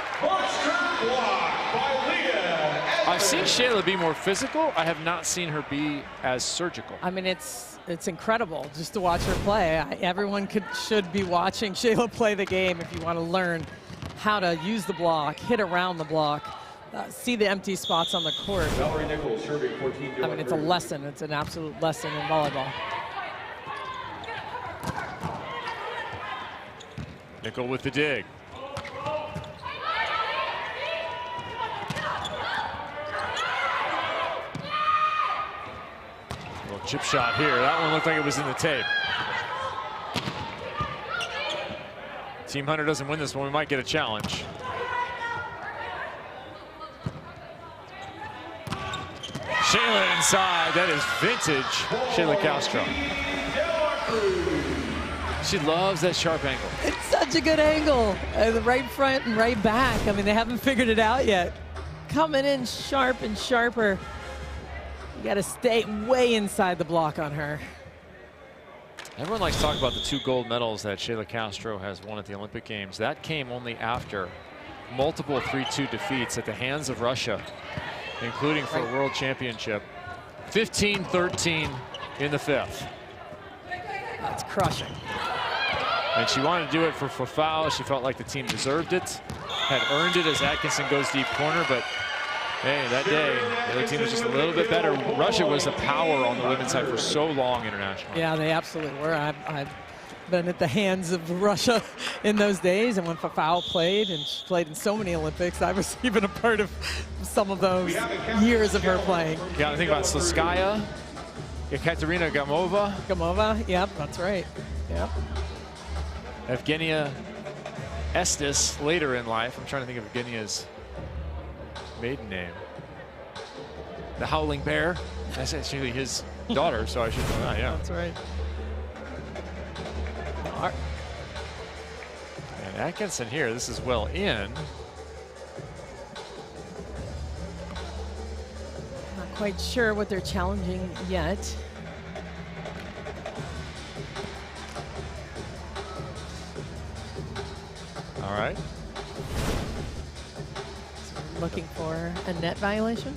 I've seen Shayla be more physical. I have not seen her be as surgical. I mean, it's incredible just to watch her play. Everyone should be watching Shayla play the game if you want to learn how to use the block, hit around the block, see the empty spots on the court. Val Nickel, serving 14. I mean, it's a lesson. It's an absolute lesson in volleyball. Nickel with the dig. Little chip shot here. That one looked like it was in the tape. Team Hunter doesn't win this one. We might get a challenge. Shayla inside. That is vintage Shayla Castro. She loves that sharp angle. It's such a good angle. The right front and right back. I mean, they haven't figured it out yet. Coming in sharp and sharper. You got to stay way inside the block on her. Everyone likes to talk about the 2 gold medals that Shayla Castro has won at the Olympic Games. That came only after multiple 3-2 defeats at the hands of Russia, including for a world championship. 15-13 in the 5th. That's crushing. And she wanted to do it for foul. She felt like the team deserved it, had earned it as Atkinson goes deep corner, but hey, that day, the other team was just a little bit better. Russia was a power on the women's side for so long internationally. Yeah, they absolutely were. I've been at the hands of Russia in those days, and when Fafau played, and she played in so many Olympics, I was even a part of some of those years of her playing. Yeah, I think about Slutskaya, Ekaterina Gamova. Gamova, yep, that's right. Yep. Evgenia Estes later in life. I'm trying to think of Evgenia's maiden name. The Howling Bear. That's actually his daughter, so I should know that, yeah. That's right. And Atkinson here, this is well in. Not quite sure what they're challenging yet. All right. So looking for a net violation?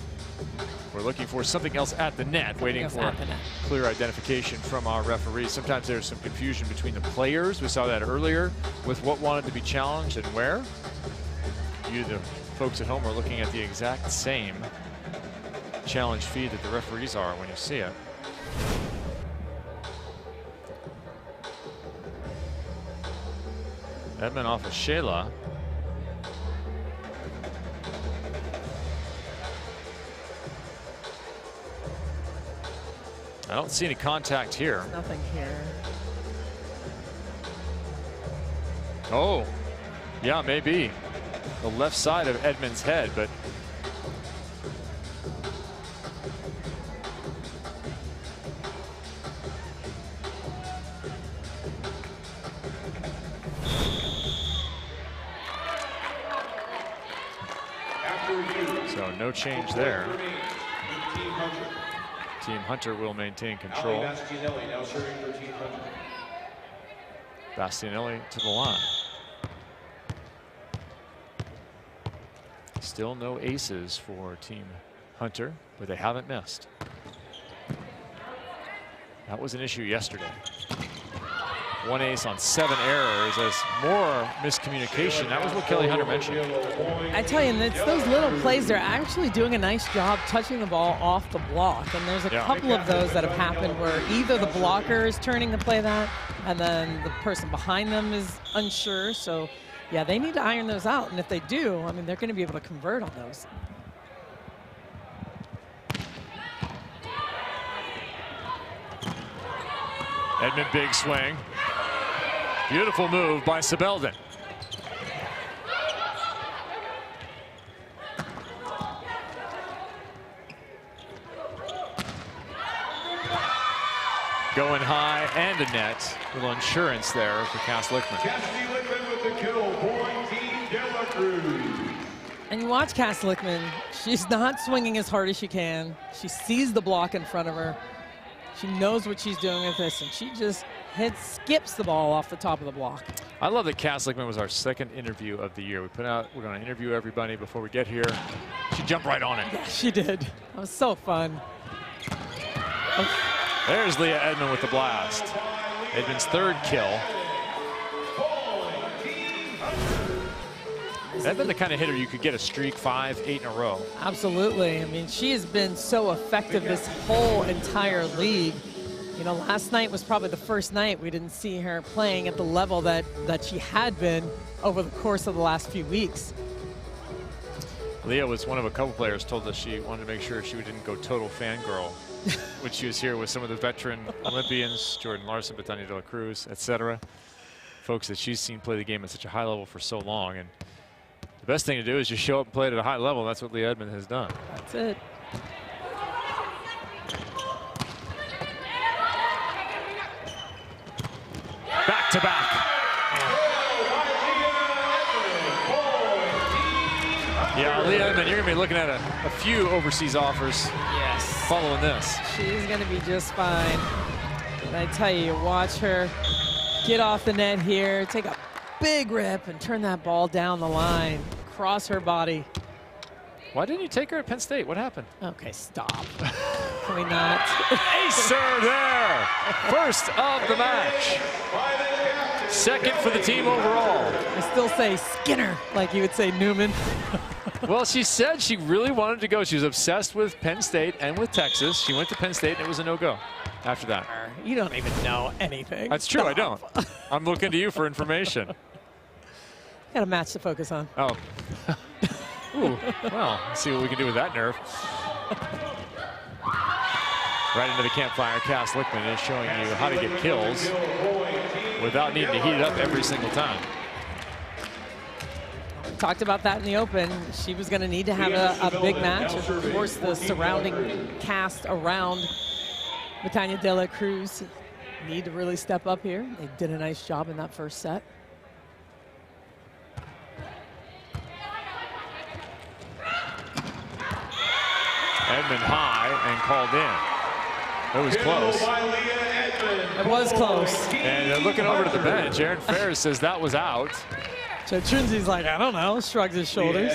We're looking for something else at the net, waiting for clear identification from our referees. Sometimes there's some confusion between the players. We saw that earlier with what wanted to be challenged and where. You, the folks at home, are looking at the exact same challenge feed that the referees are when you see it. Edmund off of Shayla. I don't see any contact here. Nothing here. Oh, yeah, maybe. The left side of Edmund's head, but so no change there. Team Hunter will maintain control. Bastianelli to the line. Still no aces for Team Hunter, but they haven't missed. That was an issue yesterday. 1 ace on 7 errors as more miscommunication. That was what Kelly Hunter mentioned. I tell you, it's those little plays. They're actually doing a nice job touching the ball off the block. And there's a couple of those that have happened where either the blocker is turning to play that, and then the person behind them is unsure. So, yeah, they need to iron those out. And if they do, I mean, they're going to be able to convert on those. Edmond, big swing. Beautiful move by Sibelden. Going high and a net. A little insurance there for Cass Lickman. Cassidy Lickman with the kill. Point Team Dela Cruz. And you watch Cass Lickman, she's not swinging as hard as she can. She sees the block in front of her. She knows what she's doing with this, and she just skips the ball off the top of the block. I love that Cass Lickman was our second interview of the year. We're going to interview everybody before we get here. She jumped right on it. Yeah, she did. That was so fun. There's Leah Edmond with the blast. Edmond's 3rd kill. Edmond, the kind of hitter you could get a streak 5, 8 in a row. Absolutely. I mean, she has been so effective this whole entire league. You know, last night was probably the first night we didn't see her playing at the level that she had been over the course of the last few weeks. Leah was one of a couple players told us she wanted to make sure she didn't go total fangirl when she was here with some of the veteran Olympians, Jordan Larson, Betania Dela Cruz, etc. Folks that she's seen play the game at such a high level for so long. And the best thing to do is just show up and play it at a high level. That's what Leah Edmond has done. That's it. Back to back. Yeah, Leah Edmond, you're going to be looking at a few overseas offers. Yes. Following this. She's going to be just fine. And I tell you, watch her get off the net here, take a big rip, and turn that ball down the line, cross her body. Why didn't you take her at Penn State? What happened? Okay, stop. Can we not? Ace serve there. First of the match. 2nd for the team overall. I still say Skinner, like you would say Newman. Well, she said she really wanted to go. She was obsessed with Penn State and with Texas. She went to Penn State, and it was a no-go after that. You don't even know anything. That's true, I don't. I'm looking to you for information. Got a match to focus on. Oh. Ooh, well, let's see what we can do with that nerve. Right into the campfire, Cass Lickman is showing you how to get kills without needing to heat it up every single time. Talked about that in the open. She was going to need to have a big match. Of course, the surrounding cast around Betania Dela Cruz need to really step up here. They did a nice job in that first set. Edmond high and called in. It was close. It was close. And they're looking over to the bench. Aaron Ferris says that was out. So Trinzi's like, I don't know, shrugs his shoulders.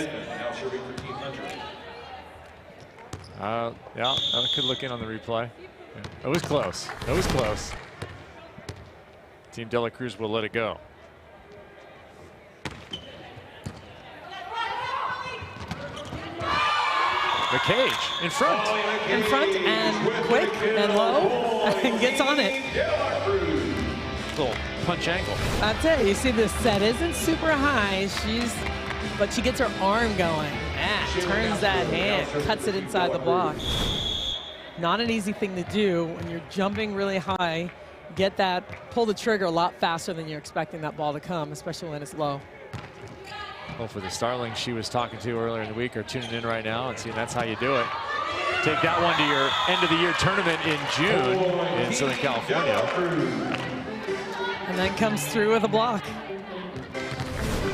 Yeah, I could look in on the replay. It was close. It was close. Team Dela Cruz will let it go. The cage in front. In front and quick and low and gets on it. Little punch angle. That's it. You see this set isn't super high. But she gets her arm going. Turns that hand, cuts it inside the block. Not an easy thing to do when you're jumping really high. Get that, pull the trigger a lot faster than you're expecting that ball to come, especially when it's low. Well, for the Starlings she was talking to earlier in the week are tuning in right now and seeing that's how you do it. Take that one to your end of the year tournament in June in Southern California. And then comes through with a block.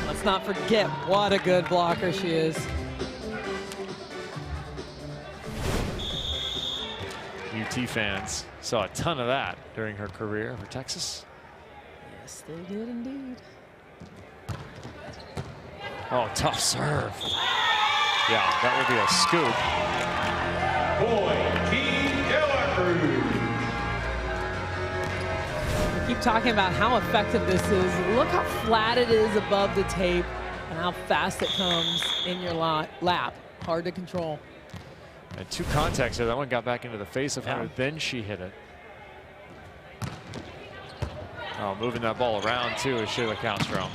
Let's not forget what a good blocker she is. UT fans saw a ton of that during her career for Texas. Yes, they did indeed. Oh, tough serve. Yeah, that would be a scoop. Boy, Team Dela Cruz. keep talking about how effective this is. Look how flat it is above the tape and how fast it comes in your lap. Hard to control. And 2 contacts there. That one got back into the face of Hunter, then she hit it. Oh, moving that ball around too is Shayla Castro.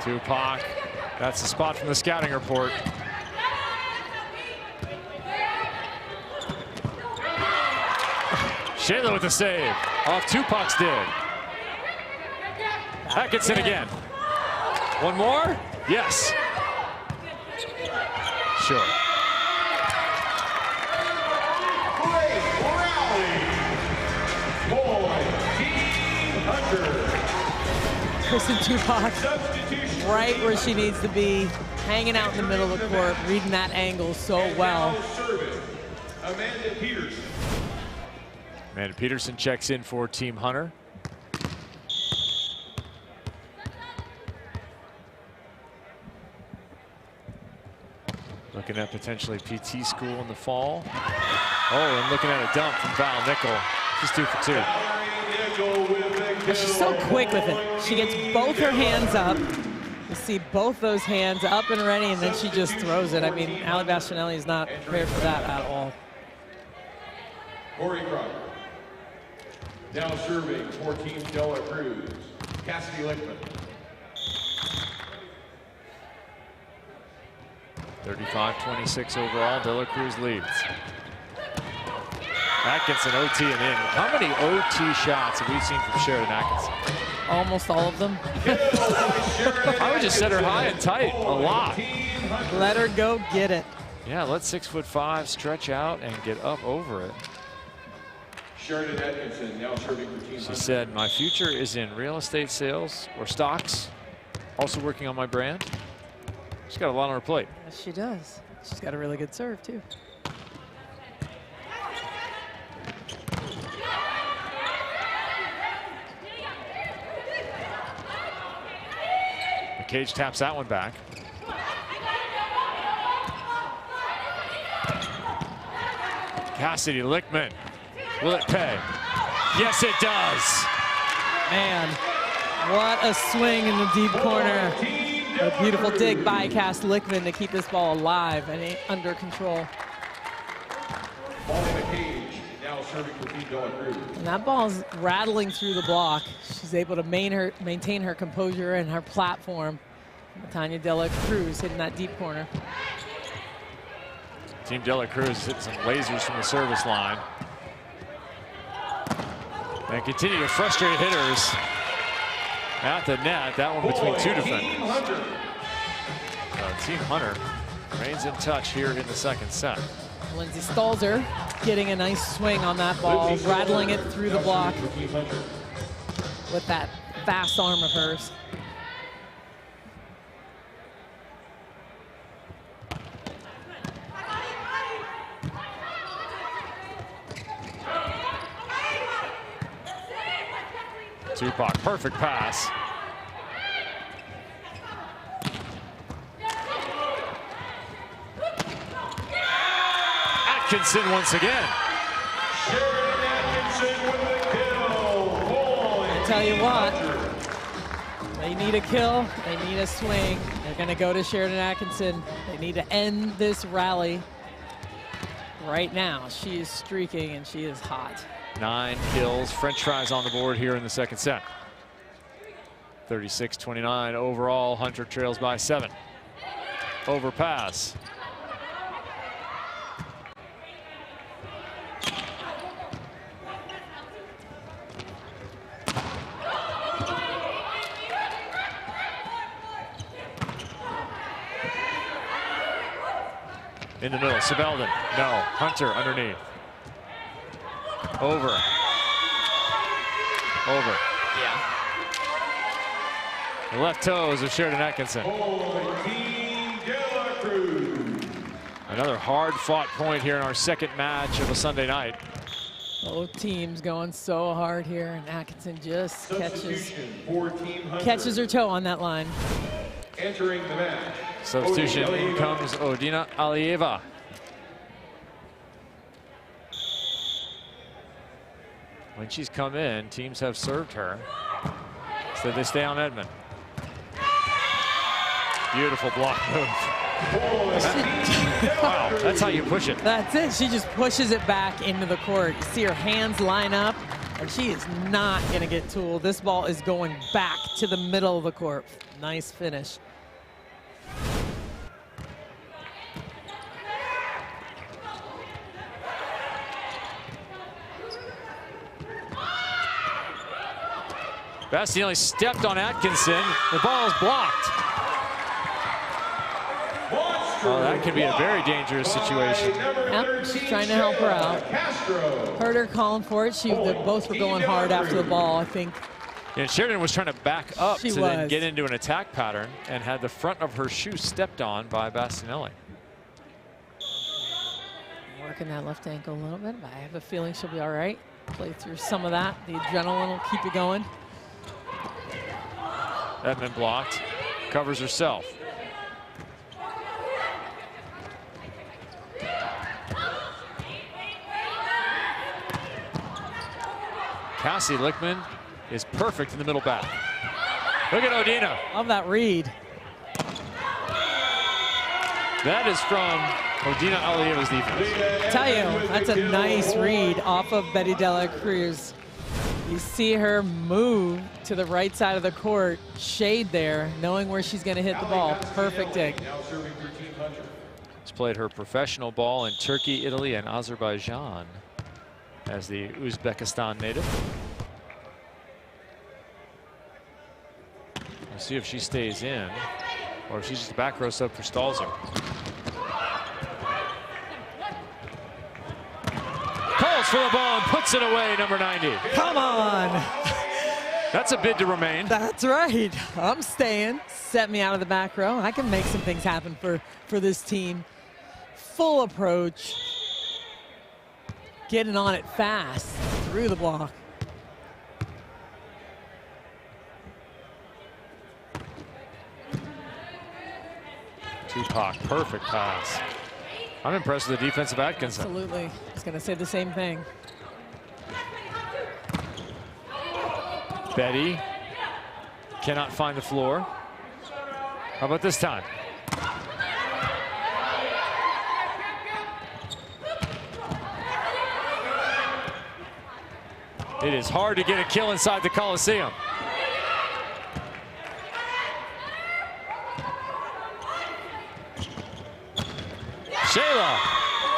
Tupac, that's the spot from the scouting report. Shayla with the save off Tupac's dig. Atkinson again. One more? Yes. Sure. Kristen Tupac, right where she needs to be, hanging out in the middle of the court, reading that angle so well. Amanda Peterson. Amanda Peterson checks in for Team Hunter. Looking at potentially PT school in the fall. Oh, and looking at a dump from Val Nickel. She's 2 for 2. But she's so quick with it. She gets both her hands up. You see both those hands up and ready, and then she just throws it. I mean, Ali Bastianelli is not prepared for that at all. Corey Crocker. Now serving for Team Dela Cruz, Cassidy Lickman. 35-26 overall. Dela Cruz leads. Atkinson OT and in. How many OT shots have we seen from Sheridan Atkinson? Almost all of them. I would just set her high and tight a lot. Let her go get it. Yeah, let 6'5" stretch out and get up over it. Sheridan Atkinson now serving for Team She said, my future is in real estate sales or stocks. Also working on my brand. She's got a lot on her plate. Yes, she does. She's got a really good serve, too. The cage taps that one back. Cassidy Lickman. Will it pay? Yes, it does. Man, what a swing in the deep corner. A beautiful dig by Cass Lickman to keep this ball alive and under control. Ball in the cage, now serving for Team Dela Cruz. And that ball's rattling through the block. She's able to maintain her composure and her platform. Tanya Dela Cruz hitting that deep corner. Team Dela Cruz hit some lasers from the service line. And continue to frustrate hitters at the net. That one between 2 defenders. Team Hunter remains in touch here in the second set. Lindsay Stalzer getting a nice swing on that ball, rattling it through the block with that fast arm of hers. Tupac, perfect pass. Atkinson once again. I tell you what, they need a kill, they need a swing. They're gonna go to Sheridan Atkinson. They need to end this rally right now. She is streaking and she is hot. 9 kills, French fries on the board here in the second set. 36-29 overall. Hunter trails by 7. Overpass. In the middle, Sebelden. No, Hunter underneath. Over. Over. Yeah. The left toes of Sheridan Atkinson. Another hard-fought point here in our second match of a Sunday night. Both teams going so hard here, and Atkinson just catches her toe on that line. Entering the match, Substitution, in comes Odina Alieva. When she's come in, teams have served her, so they stay on Edmond. Beautiful block move. Wow, that's how you push it. That's it. She just pushes it back into the court. You see her hands line up, and she is not going to get tooled. This ball is going back to the middle of the court. Nice finish. Bastianelli stepped on Atkinson. The ball is blocked. Oh, that could be a very dangerous situation. Yep, she's trying to help her out. Heard her calling for it. They both were going hard after the ball, I think. Yeah, Sheridan was trying to back up to then was. get into an attack pattern and had the front of her shoe stepped on by Bastianelli. Working that left ankle a little bit, but I have a feeling she'll be all right. Play through some of that. The adrenaline will keep you going. Edmond blocked, covers herself. Cassie Lickman is perfect in the middle back. Look at Odina. Love that read. That is from Odina Alieva's defense. Tell you, that's a nice read off of Betty Dela Cruz. You see her move to the right side of the court, shade there, knowing where she's going to hit the ball. Perfect dig. She's played her professional ball in Turkey, Italy, and Azerbaijan as the Uzbekistan native. We'll see if she stays in or if she's just a back row sub for Stalzer. Calls for the ball and puts it away, number 90. Come on. That's a bid to remain. That's right. I'm staying. Set me out of the back row. I can make some things happen for this team. Full approach. Getting on it fast through the block. Tupac, perfect pass. I'm impressed with the defense of Atkinson. Absolutely. I was going to say the same thing. Betty cannot find the floor. How about this time? It is hard to get a kill inside the Coliseum. Shayla,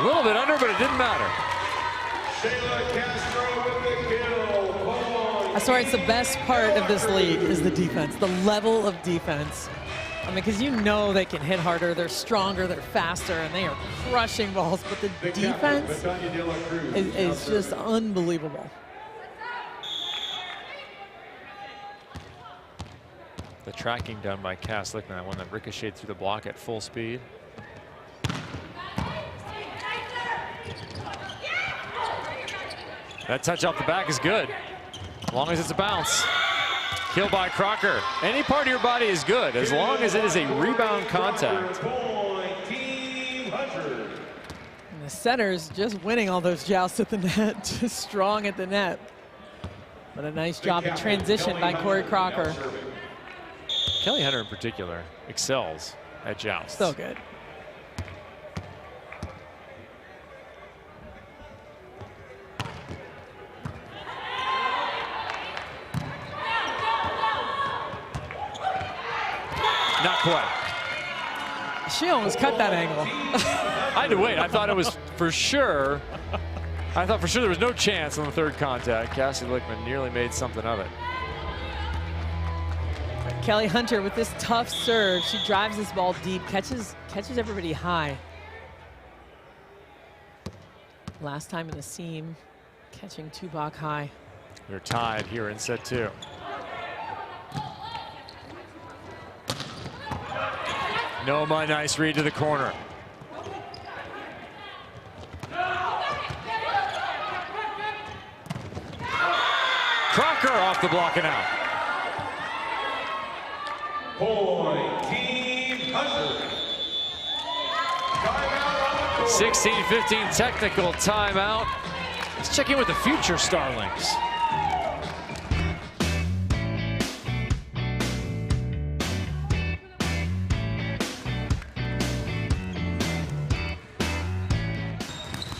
a little bit under, but it didn't matter. Shayla Castro with the kill. That's why it's the best part of this league is the defense, the level of defense. I mean, because you know they can hit harder, they're stronger, they're faster, and they are crushing balls, but the defense is just unbelievable. The tracking done by Cass Lickman, that one that ricocheted through the block at full speed. That touch off the back is good, as long as it's a bounce. Kill by Crocker. Any part of your body is good, as long as it is a rebound contact. And the setter's just winning all those jousts at the net, just strong at the net. But a nice job of transition by Corey Crocker. Kelly Hunter in particular excels at jousts. So good. Not quite. She almost cut that angle. I had to wait. I thought it was for sure. I thought for sure there was no chance on the third contact. Cassie Lickman nearly made something of it. Kelly Hunter with this tough serve. She drives this ball deep, catches everybody high. Last time in the seam, catching Tupac high. They're tied here in set 2. Noma, nice read to the corner. Crocker off the block and out. Point, Team Hunter. 16-15 technical timeout. Let's check in with the future Starlings.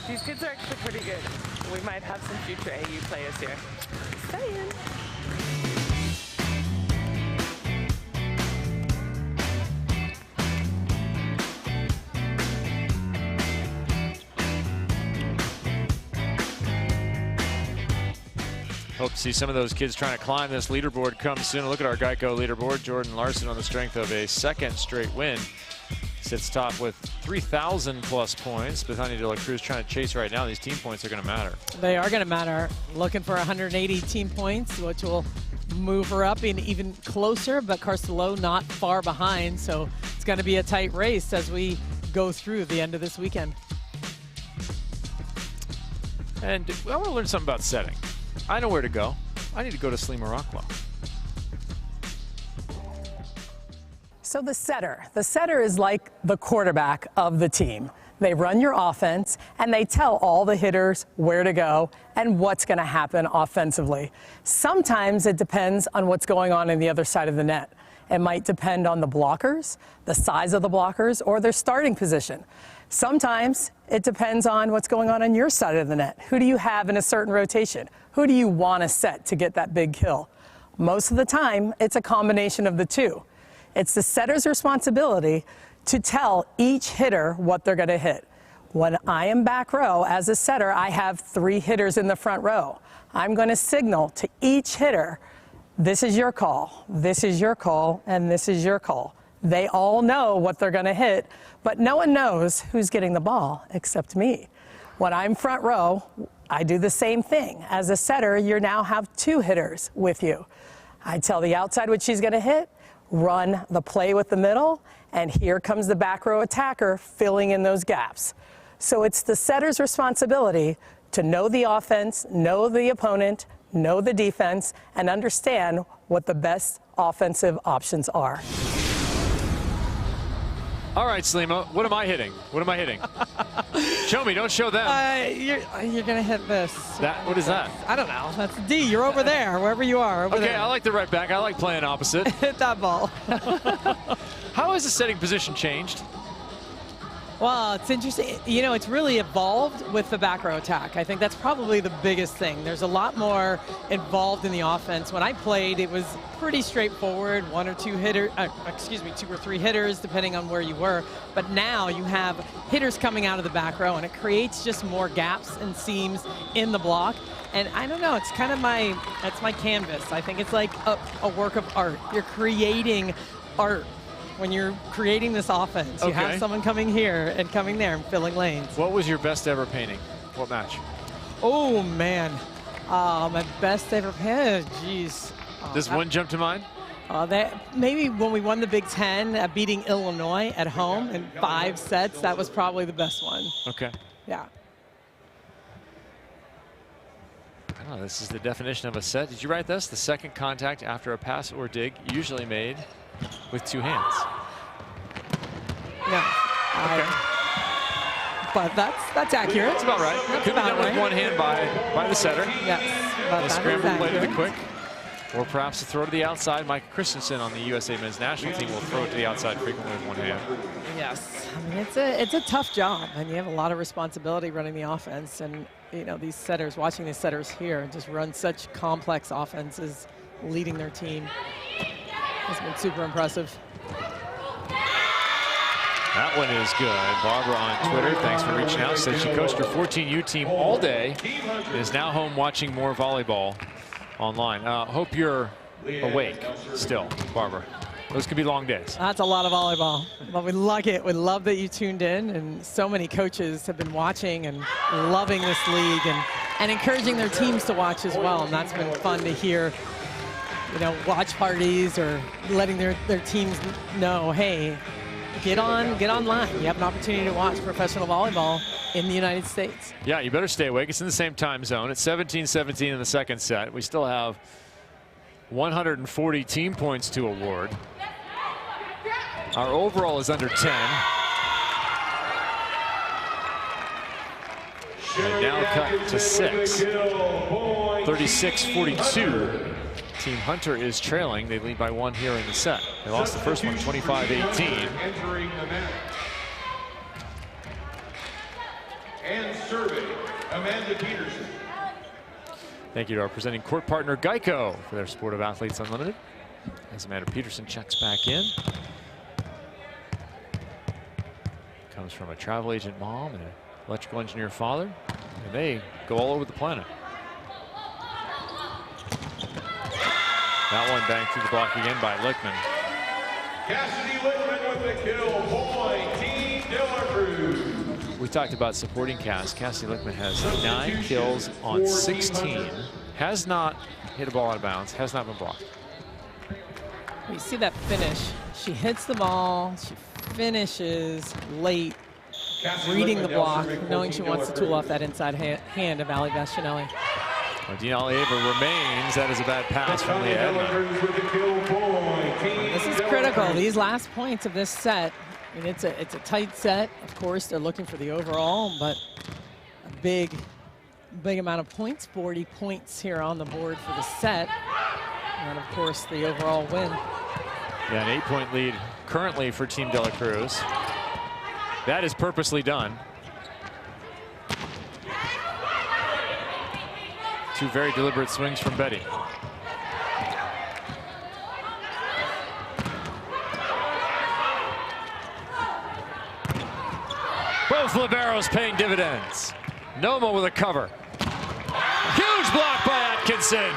These kids are actually pretty good. We might have some future AU players here. Saying. Hope to see some of those kids trying to climb this leaderboard come soon. Look at our Geico leaderboard. Jordan Larson, on the strength of a second straight win, sits top with 3,000 plus points. Bethany Dela Cruz trying to chase right now. These team points are going to matter. They are going to matter. Looking for 180 team points, which will move her up in even closer, but Carcelo not far behind. So it's going to be a tight race as we go through the end of this weekend. And I want to learn something about setting. I know where to go. I need to go to Salima Rockwell. So the setter is like the quarterback of the team. They run your offense and they tell all the hitters where to go and what's going to happen offensively. Sometimes it depends on what's going on in the other side of the net. It might depend on the blockers, the size of the blockers, or their starting position. Sometimes it depends on what's going on your side of the net. Who do you have in a certain rotation? Who do you want to set to get that big kill? Most of the time, it's a combination of the two. It's the setter's responsibility to tell each hitter what they're going to hit. When I am back row as a setter, I have 3 hitters in the front row. I'm going to signal to each hitter, this is your call, this is your call, and this is your call. They all know what they're going to hit, but no one knows who's getting the ball except me. When I'm front row, I do the same thing. As a setter, you now have 2 hitters with you. I tell the outside what she's going to hit, run the play with the middle, and here comes the back row attacker filling in those gaps. So it's the setter's responsibility to know the offense, know the opponent, know the defense, and understand what the best offensive options are. All right, Salima, what am I hitting? What am I hitting? Show me, don't show them. You're going to hit this. What is that? I don't know. That's D. You're over there, wherever you are. Over Okay, there. I like the right back. I like playing opposite. Hit that ball. How has the setting position changed? Well, it's interesting. You know, it's really evolved with the back row attack. I think that's probably the biggest thing. There's a lot more involved in the offense. When I played, it was pretty straightforward. 1 or 2 hitters, 2 or 3 hitters, depending on where you were. But now you have hitters coming out of the back row, and it creates just more gaps and seams in the block. And I don't know, it's kind of that's my canvas. I think it's like a work of art. You're creating art. When you're creating this offense, you have someone coming here and coming there and filling lanes. What was your best ever painting? What match? Oh, man. My best ever painting, geez. Does one jump to mind? Maybe when we won the Big Ten, beating Illinois at home in 5 sets, that was probably the best one. Okay. Yeah. I don't know, this is the definition of a set. Did you write this? The second contact after a pass or dig, usually made with 2 hands. Yeah. Okay. But that's accurate. That's about right. Could be done with 1 hand by the setter. Yes. But A scramble play to the quick. Or perhaps a throw to the outside. Mike Christensen on the USA men's national team will throw it to the outside frequently with 1 hand. Yes. I mean, it's a tough job, and you have a lot of responsibility running the offense. And, you know, these setters, watching these setters here, just run such complex offenses, leading their team. It's been super impressive. That one is good. Barbara on Twitter, thanks for reaching out. Said she coached her 14U team all day and is now home watching more volleyball online. Hope you're awake still, Barbara. Those could be long days. That's a lot of volleyball, but we like it. We love that you tuned in, and so many coaches have been watching and loving this league and encouraging their teams to watch as well, and that's been fun to hear. You know, watch parties or letting their teams know, hey, get online. You have an opportunity to watch professional volleyball in the United States. Yeah, you better stay awake. It's in the same time zone. It's 17-17 in the second set. We still have 140 team points to award. Our overall is under 10. And now cut to 6. 36-42. Team Hunter is trailing. They lead by 1 here in the set. They lost the first one 25-18. And serving, Amanda Peterson. Thank you to our presenting court partner, Geico, for their support of Athletes Unlimited. As Amanda Peterson checks back in. Comes from a travel agent mom and an electrical engineer father. And they go all over the planet. That one banged through the block again by Lickman. Cassidy Lickman with the kill point, Team Dela Cruz. We talked about supporting Cass. Cassidy Lickman has 9 kills on 16. Has not hit a ball out of bounds. Has not been blocked. You see that finish. She hits the ball. She finishes late, reading the block, knowing she wants to tool off that inside hand of Ali Bastianelli. Well, Dean Alieva remains. That is a bad pass from Leah Edmond. This is critical. These last points of this set. I mean, it's a tight set. Of course, they're looking for the overall, but a big amount of points. 40 points here on the board for the set, and of course the overall win. Yeah, an 8-point lead currently for Team Dela Cruz. That is purposely done. 2 very deliberate swings from Betty. Both liberos paying dividends. Noma with a cover. Huge block by Atkinson.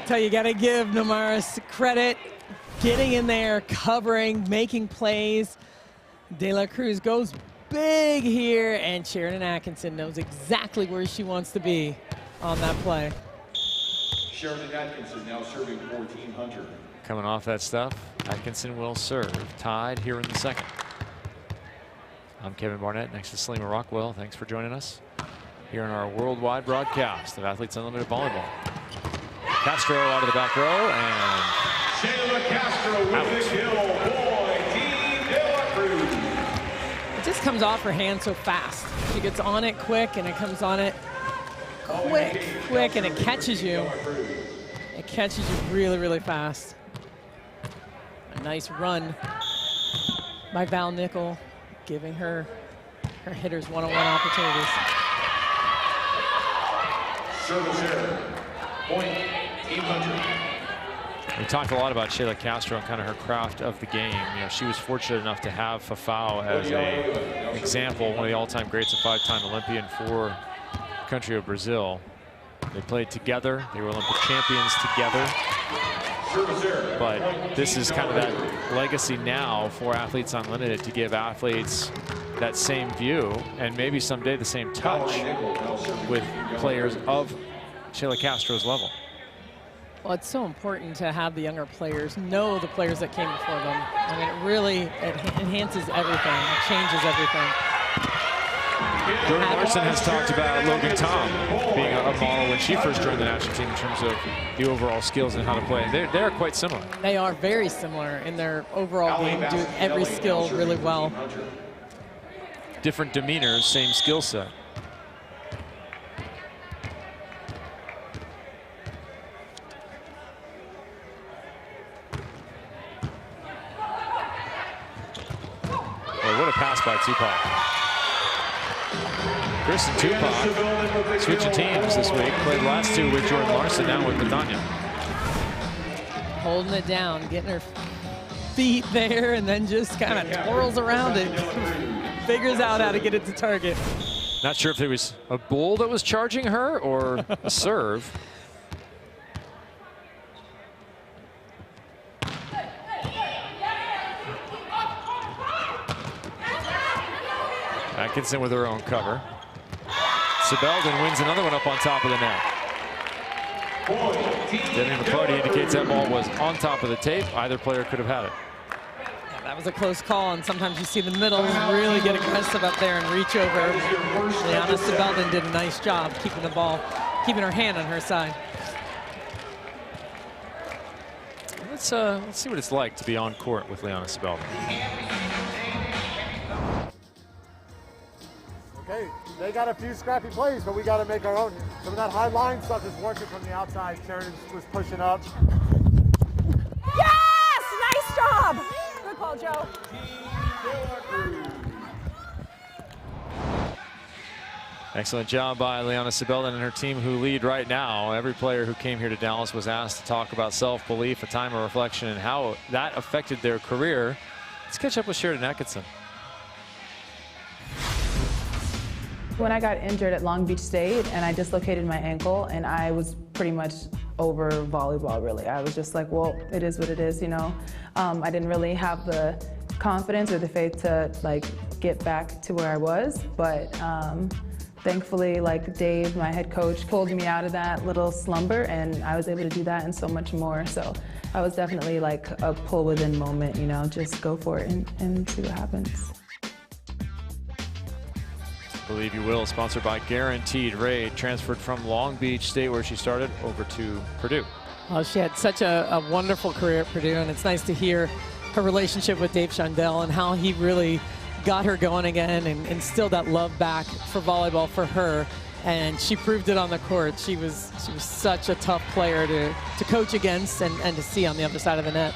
So you got to give Namaris credit. Getting in there, covering, making plays. Dela Cruz goes big here, and Sheridan Atkinson knows exactly where she wants to be on that play. Sheridan Atkinson now serving for Team Hunter. Coming off that stuff, Atkinson will serve. Tied here in the second. I'm Kevin Barnett next to Salima Rockwell. Thanks for joining us here in our worldwide broadcast of Athletes Unlimited Volleyball. Castro out of the back row, and Shayla Castro with the kill point, Team Dela Cruz. It just comes off her hand so fast. She gets on it quick, and it comes on it quick, and it catches you. It catches you really, really fast. A nice run by Val Nickel, giving her hitters one-on-one opportunities. Service error. Point, Team Hunter. We talked a lot about Shayla Castro and kind of her craft of the game. You know, she was fortunate enough to have Fafau as an example, one of the all-time greats, a 5-time Olympian for the country of Brazil. They played together. They were Olympic champions together. But this is kind of that legacy now for Athletes Unlimited, to give athletes that same view and maybe someday the same touch with players of Shayla Castro's level. Well, it's so important to have the younger players know the players that came before them. I mean, it enhances everything. It changes everything. Jordan Larson has talked about Logan Tom being a model when she first joined the national team in terms of the overall skills and how to play. They're quite similar. They are very similar in their overall game, do every skill really well. Different demeanors, same skill set. What a pass by Tupac. Chris and Tupac switching teams this week. Played last 2 with Jordan Larson, now with Betania. Holding it down, getting her feet there, and then just kind of twirls around it. Figures out how to get it to target. Not sure if it was a bull that was charging her or a serve. Atkinson with her own cover. Sebelden wins another one up on top of the net. Denny McCarty indicates that ball was on top of the tape. Either player could have had it. Yeah, that was a close call, and sometimes you see the middle really get aggressive up there and reach over. Liana Sebelden did a nice job keeping the ball, keeping her hand on her side. let's see what it's like to be on court with Liana Sibelda. Okay, they got a few scrappy plays, but we got to make our own. Some of that high line stuff is working from the outside. Sheridan was pushing up. Yes! Nice job! Good call, Joe. Excellent job by Liana Sibelda and her team, who lead right now. Every player who came here to Dallas was asked to talk about self-belief, a time of reflection, and how that affected their career. Let's catch up with Shayla Castro. When I got injured at Long Beach State and I dislocated my ankle, and I was pretty much over volleyball, really. I was just like, well, it is what it is, you know. I didn't really have the confidence or the faith to like get back to where I was, but thankfully, like Dave, my head coach, pulled me out of that little slumber, and I was able to do that and so much more. So I was definitely like a pull within moment, you know, just go for it and see what happens. Believe You Will, sponsored by Guaranteed Rate, transferred from Long Beach State, where she started, over to Purdue. Well, she had such a wonderful career at Purdue, and it's nice to hear her relationship with Dave Shundell and how he really got her going again and instilled that love back for volleyball for her. And she proved it on the court. She was such a tough player to coach against and to see on the other side of the net.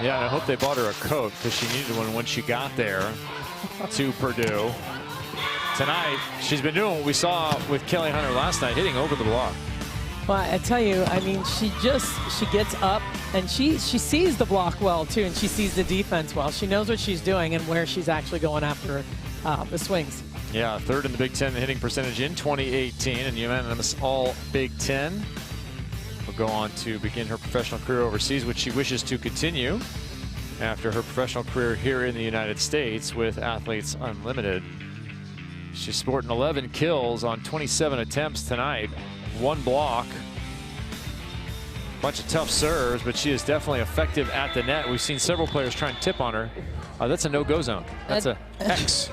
Yeah, and I hope they bought her a coat, because she needed one when she got there to Purdue. Tonight, she's been doing what we saw with Kelly Hunter last night, hitting over the block. Well, I tell you, I mean, she gets up and she sees the block well too, and she sees the defense well. She knows what she's doing and where she's actually going after the swings. Yeah, third in the Big Ten hitting percentage in 2018, and unanimous all Big Ten. Will go on to begin her professional career overseas, which she wishes to continue after her professional career here in the United States with Athletes Unlimited. She's sporting 11 kills on 27 attempts tonight. 1 block. Bunch of tough serves, but she is definitely effective at the net. We've seen several players try and tip on her. That's a no-go zone. That's a X.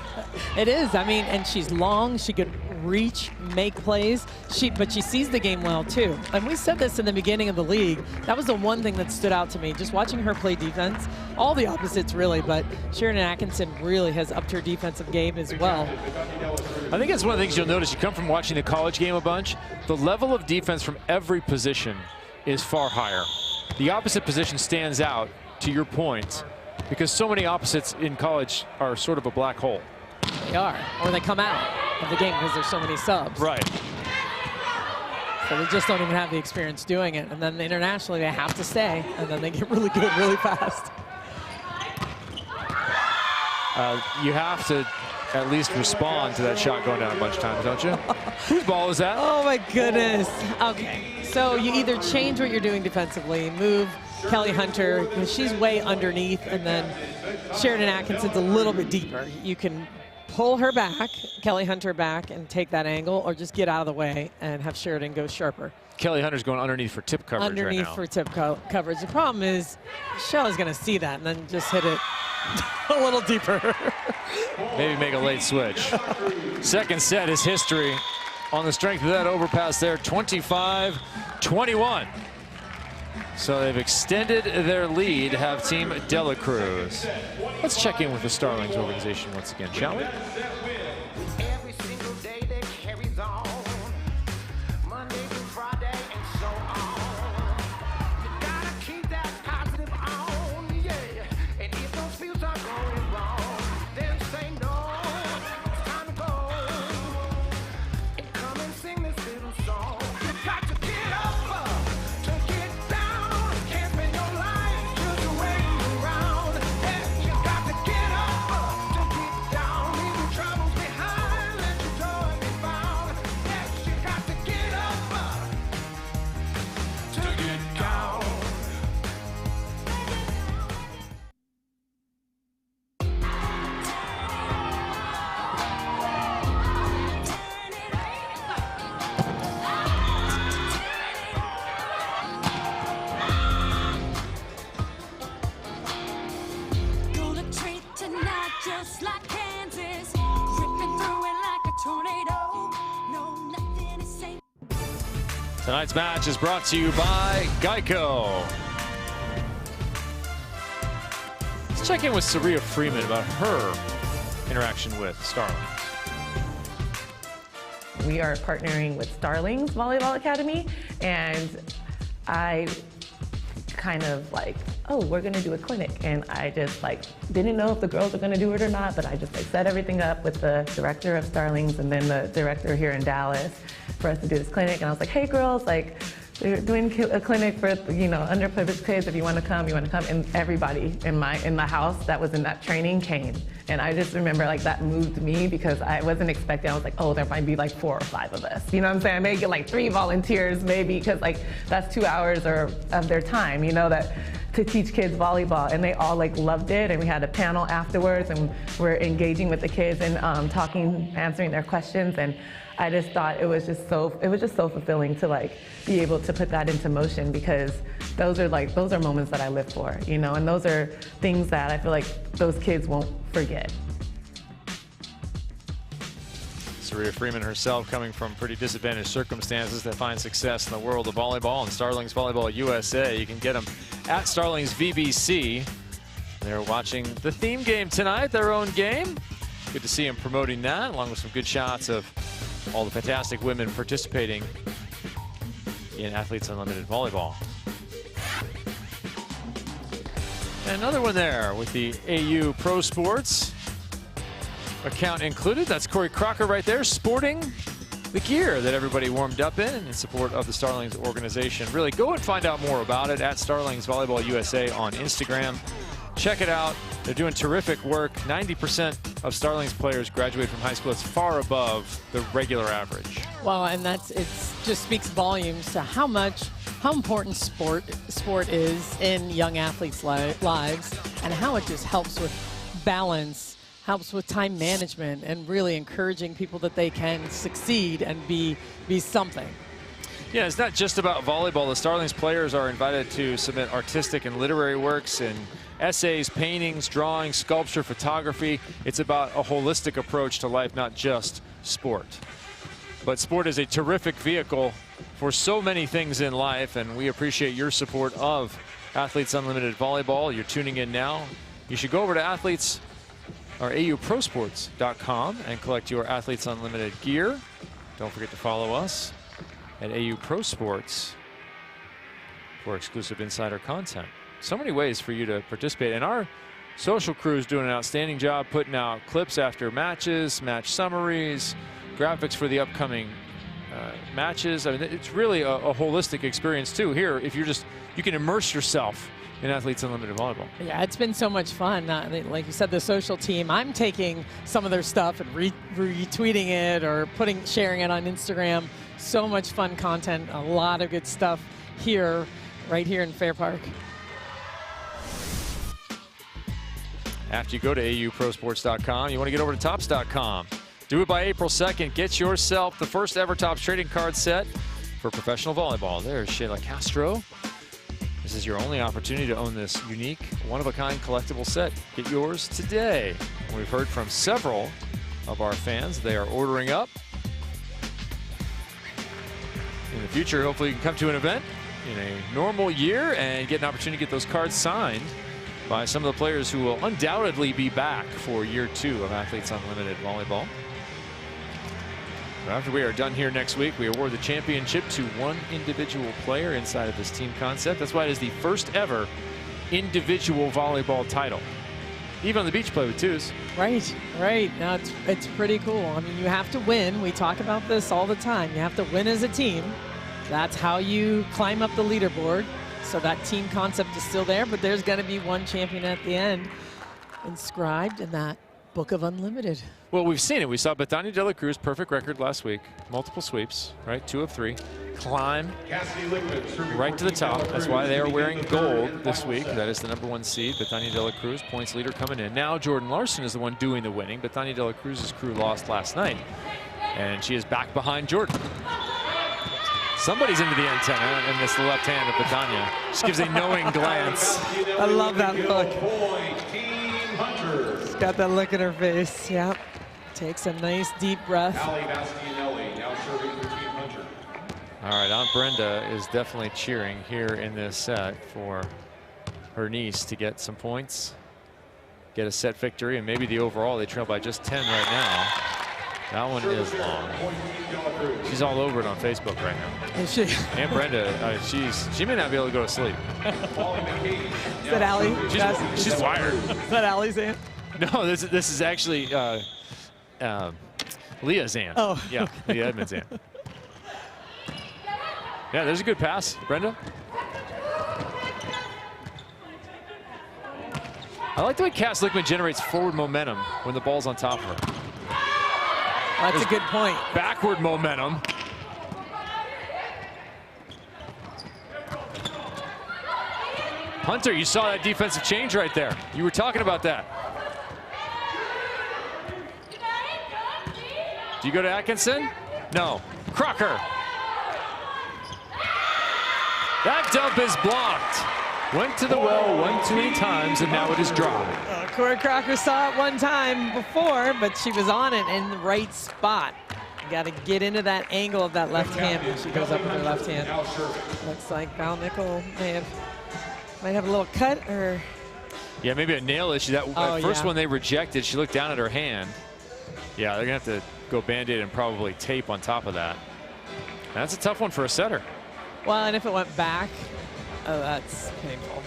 It is. I mean, and she's long. She could reach, make plays. But she sees the game well too. And we said this in the beginning of the league. That was the one thing that stood out to me, just watching her play defense. All the opposites really, but Sheridan Atkinson really has upped her defensive game as well. I think that's one of the things you'll notice. You come from watching the college game a bunch. The level of defense from every position is far higher. The opposite position stands out, to your point, because so many opposites in college are sort of a black hole. They are, or they come out of the game because there's so many subs. Right. So they just don't even have the experience doing it. And then internationally, they have to stay, and then they get really good really fast. You have to at least respond to that shot going down a bunch of times, don't you? Whose ball is that? Oh my goodness. Okay, so you either change what you're doing defensively, move Kelly Hunter, because she's way underneath, and then Sheridan Atkinson's a little bit deeper. You can pull her back, Kelly Hunter back, and take that angle, or just get out of the way and have Sheridan go sharper. Kelly Hunter's going underneath for tip coverage right now. For tip coverage. The problem is Shayla's going to see that and then just hit it a little deeper. Maybe make a late switch. Second set is history on the strength of that overpass there, 25-21. So they've extended their lead, have Team Dela Cruz. Let's check in with the Starlings organization once again, shall we? Tonight's match is brought to you by Geico. Let's check in with Saria Freeman about her interaction with Starlings. We are partnering with Starlings Volleyball Academy, and I kind of like, oh, we're gonna do a clinic. And I just like didn't know if the girls were gonna do it or not, but I just like set everything up with the director of Starlings and then the director here in Dallas for us to do this clinic. And I was like, hey girls, like we're doing a clinic for, you know, underprivileged kids. If you want to come, you want to come. And everybody in the house that was in that training came. And I just remember like that moved me because I wasn't expecting. I was like, oh, there might be like 4 or 5 of us. You know what I'm saying? I may get like 3 volunteers maybe because like that's 2 hours of their time, you know, that to teach kids volleyball. And they all like loved it. And we had a panel afterwards and we're engaging with the kids and talking, answering their questions. And I just thought it was just so fulfilling to like be able to put that into motion, because those are moments that I live for, you know, and those are things that I feel like those kids won't forget. Saria Freeman herself coming from pretty disadvantaged circumstances to find success in the world of volleyball, and Starlings Volleyball USA. You can get them at Starlings VBC. They're watching the theme game tonight, their own game. Good to see them promoting that, along with some good shots of all the fantastic women participating in Athletes Unlimited Volleyball. And another one there with the AU Pro Sports account included. That's Corey Crocker right there, sporting the gear that everybody warmed up in support of the Starlings organization. Really, go and find out more about it at Starlings Volleyball USA on Instagram. Check it out. They're doing terrific work. 90% of Starlings players graduate from high school. It's far above the regular average. Well, and it just speaks volumes to how important sport is in young athletes' lives, and how it just helps with balance, helps with time management, and really encouraging people that they can succeed and be something. Yeah, it's not just about volleyball. The Starlings players are invited to submit artistic and literary works and essays, paintings, drawing, sculpture, photography. It's about a holistic approach to life, not just sport. But sport is a terrific vehicle for so many things in life, and we appreciate your support of Athletes Unlimited Volleyball. You're tuning in now. You should go over to AUProsports.com and collect your Athletes Unlimited gear. Don't forget to follow us at AU Pro Sports for exclusive insider content. So many ways for you to participate, and our social crew is doing an outstanding job putting out clips after matches, match summaries, graphics for the upcoming matches. I mean, it's really a holistic experience too. Here, if you can immerse yourself in Athletes Unlimited Volleyball. Yeah, it's been so much fun. Like you said, the social team, I'm taking some of their stuff and retweeting it or sharing it on Instagram. So much fun content, a lot of good stuff here, right here in Fair Park. After you go to AUProsports.com, you want to get over to Topps.com. Do it by April 2nd. Get yourself the first ever Topps trading card set for professional volleyball. There's Shayla Castro. This is your only opportunity to own this unique, one-of-a-kind collectible set. Get yours today. We've heard from several of our fans. They are ordering up. In the future, hopefully you can come to an event in a normal year and get an opportunity to get those cards signed by some of the players who will undoubtedly be back for year 2 of Athletes Unlimited Volleyball. After we are done here next week, we award the championship to one individual player inside of this team concept. That's why it is the first ever individual volleyball title. Even on the beach, play with twos. Right. Now it's pretty cool. I mean, you have to win. We talk about this all the time. You have to win as a team. That's how you climb up the leaderboard. So that team concept is still there, but there's going to be one champion at the end inscribed in that Book of Unlimited. Well, we've seen it. We saw Betania Dela Cruz, perfect record last week. Multiple sweeps, right? 2 of 3. Climb right to the top. That's why they are wearing gold this week. That is the #1 seed, Betania Dela Cruz, points leader coming in. Now Jordan Larson is the one doing the winning. Betania Dela Cruz's crew lost last night, and she is back behind Jordan. Somebody's into the antenna in this left hand of Betania. She gives a knowing glance. I love that look. She's got that look in her face. Yep. Takes a nice deep breath. All right, Aunt Brenda is definitely cheering here in this set for her niece to get some points. get a set victory, and maybe the overall. They trail by just 10 right now. That one is long. She's all over it on Facebook right now. Is she? And Brenda, she may not be able to go to sleep. Is that Allie? She's wired. Is that Allie's aunt? No, this is actually Leah's aunt. Oh. Yeah, Leah Edmonds' aunt. Yeah, there's a good pass, Brenda. I like the way Cass Lickman generates forward momentum when the ball's on top of her. That's a good point. Backward momentum. Hunter, you saw that defensive change right there. You were talking about that. Do you go to Atkinson? No. Crocker. That dump is blocked. Went to the well one too many times, and now it is dropped. Corey Crocker saw it one time before, but she was on it in the right spot. You got to get into that angle of that left hand when she goes up with her left hand. Looks like Val Nickel might have a little cut, or yeah, maybe a nail issue. That first one they rejected, she looked down at her hand. Yeah, they're gonna have to go Band-Aid and probably tape on top of that. And that's a tough one for a setter. Well, and if it went back, oh, that's painful.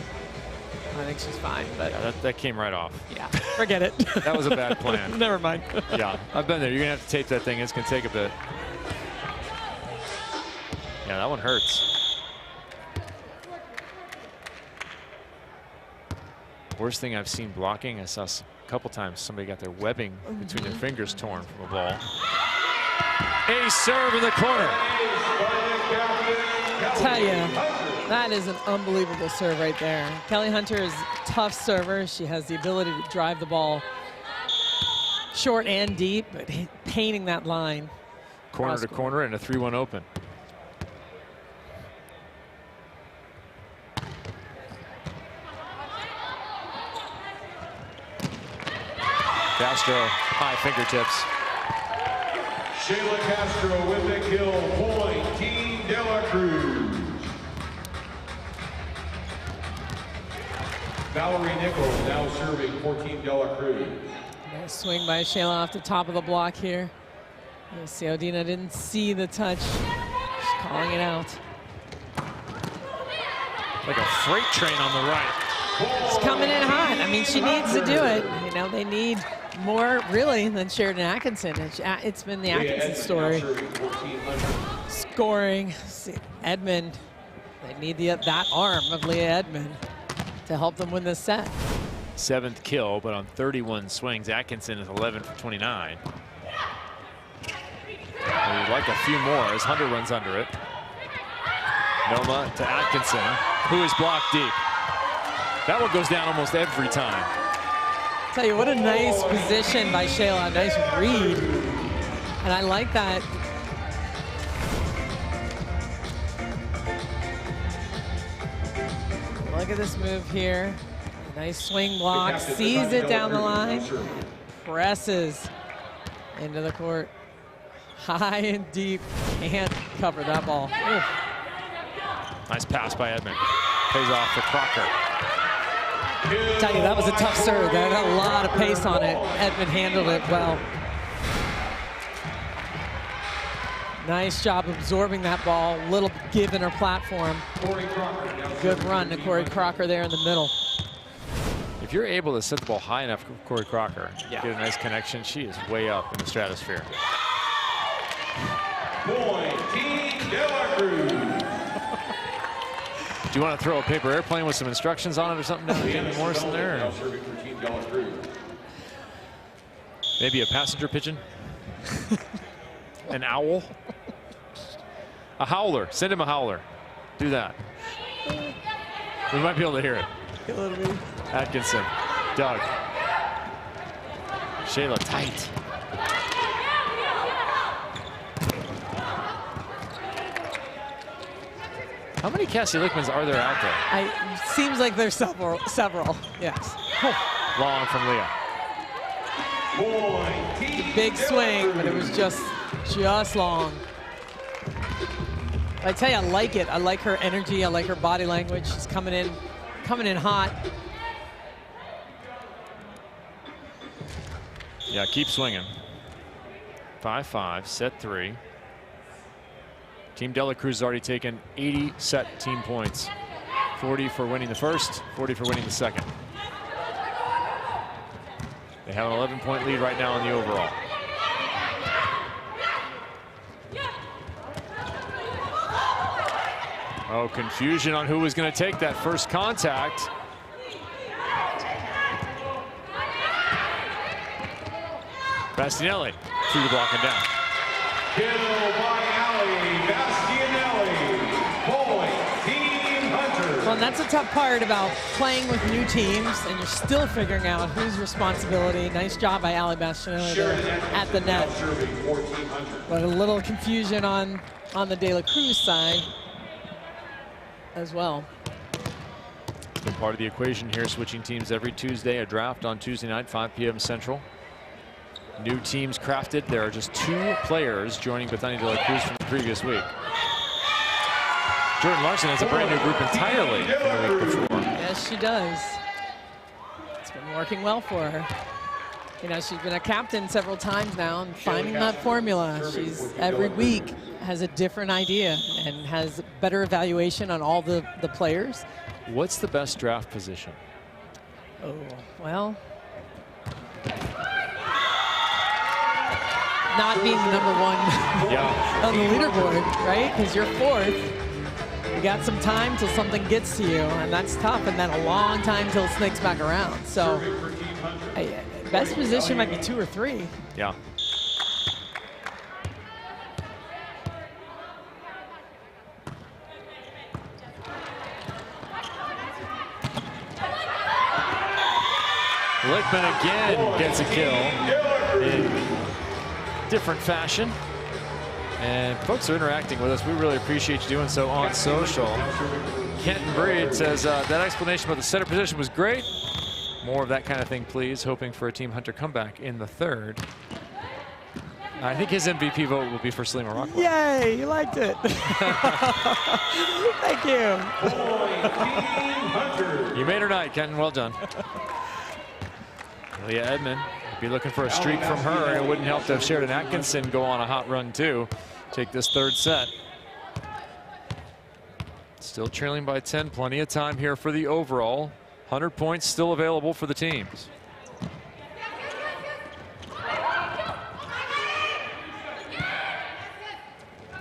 I think she's fine, but yeah, that came right off. Yeah, forget it. That was a bad plan. Never mind. Yeah, I've been there. You're gonna have to tape that thing. It's gonna take a bit. Yeah, that one hurts. Worst thing I've seen blocking, I saw a couple times somebody got their webbing between their fingers torn from a ball. A serve in the corner. I'll tell you, that is an unbelievable serve right there. Kelly Hunter is a tough server. She has the ability to drive the ball short and deep, but painting that line. Corner to corner and a 3-1 open. Castro, high fingertips. Shayla Castro with the kill point, Team Dela Cruz. Val Nickel now serving for Team Dela Cruz. Nice swing by Shayla off the top of the block here. Ciodina didn't see the touch. She's calling it out. Like a freight train on the right. It's coming in hot. I mean, she needs to do it. You know, they need more, really, than Sheridan Atkinson. It's been the Atkinson story. Scoring. Edmond, they need that arm of Leah Edmond to help them win this set. 7th kill, but on 31 swings, Atkinson is 11 for 29. We'd like a few more as Hunter runs under it. Noma to Atkinson, who is blocked deep. That one goes down almost every time. Tell you what, a nice position by Shayla, a nice read. And I like that. Look at this move here. Nice swing block, sees it down the line, presses into the court. High and deep, can't cover that ball. Oof. Nice pass by Edmond. Pays off for Crocker. I tell you, that was a tough serve. That had a lot of pace on it. Edmond handled it well. Nice job absorbing that ball. Little give in her platform. Good run to Corey Crocker there in the middle. If you're able to set the ball high enough for Corey Crocker, get a nice connection, she is way up in the stratosphere. Point, Team Dela Cruz. Do you want to throw a paper airplane with some instructions on it or something down to Jamie Morrison there? Maybe a passenger pigeon? An owl? A howler. Send him a howler. Do that. We might be able to hear it. Atkinson. Doug. Shayla tight. How many Cassie Lickmans are there out there? Seems like there's several. Yes. Long from Leah. Big swing, but it was just long. I tell you, I like it. I like her energy. I like her body language. She's coming in hot. Yeah, keep swinging. 5-5, set 3. Team Dela Cruz has already taken 80 set team points. 40 for winning the first, 40 for winning the second. They have an 11-point lead right now in the overall. Oh, confusion on who was going to take that first contact. Bastianelli through the block and down. Kill by Ali Bastianelli. Point, Team Hunter. Well, that's a tough part about playing with new teams, and you're still figuring out whose responsibility. Nice job by Ali Bastianelli there at the net. But a little confusion on the De La Cruz side as well. It's been part of the equation here, switching teams every Tuesday. A draft on Tuesday night, 5 p.m. Central. New teams crafted. There are just 2 players joining Bethany De La Cruz from the previous week. Jordan Larson has a brand new group entirely from the week before. Yes, she does. It's been working well for her. You know, she's been a captain several times now and finding that formula. She's every week has a different idea and has better evaluation on all the players. What's the best draft position? Oh, well, not being the number 1 on the leaderboard, right? Because you're 4th. You got some time till something gets to you, and that's tough, and then a long time till it snakes back around. So, best position might be 2 or 3. Yeah. Lichtman again gets a kill in different fashion. And folks are interacting with us. We really appreciate you doing so on social. Kenton Breed says that explanation about the setter position was great. More of that kind of thing, please. Hoping for a Team Hunter comeback in the 3rd. I think his MVP vote will be for Salima Rockwell. Yay, you liked it. Thank you. You made her night, Kenton. Well done. Leah Edmond be looking for a streak from her, and it wouldn't help to have Sheridan Atkinson go on a hot run too. Take this 3rd set. Still trailing by 10. Plenty of time here for the overall. 100 points still available for the teams.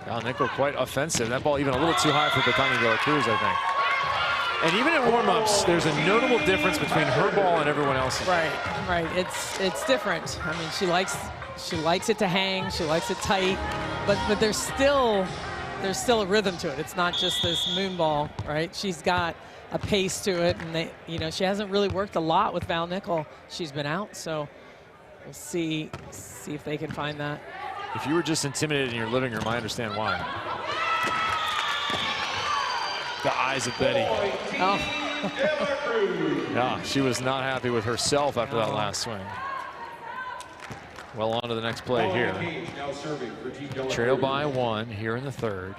Val Nickel quite offensive. That ball even a little too high for Bethany De La Cruz, I think. And even in warm-ups, there's a notable difference between her ball and everyone else's. Right. It's different. I mean, she likes it to hang. She likes it tight, but there's still a rhythm to it. It's not just this moon ball, right? She's got a pace to it, and she hasn't really worked a lot with Val Nickel. She's been out, so we'll see if they can find that. If you were just intimidated in your living room, I understand why. The eyes of Betty. Oh. Yeah, she was not happy with herself after that last swing. Well, on to the next play here. Trail by 1 here in the 3rd.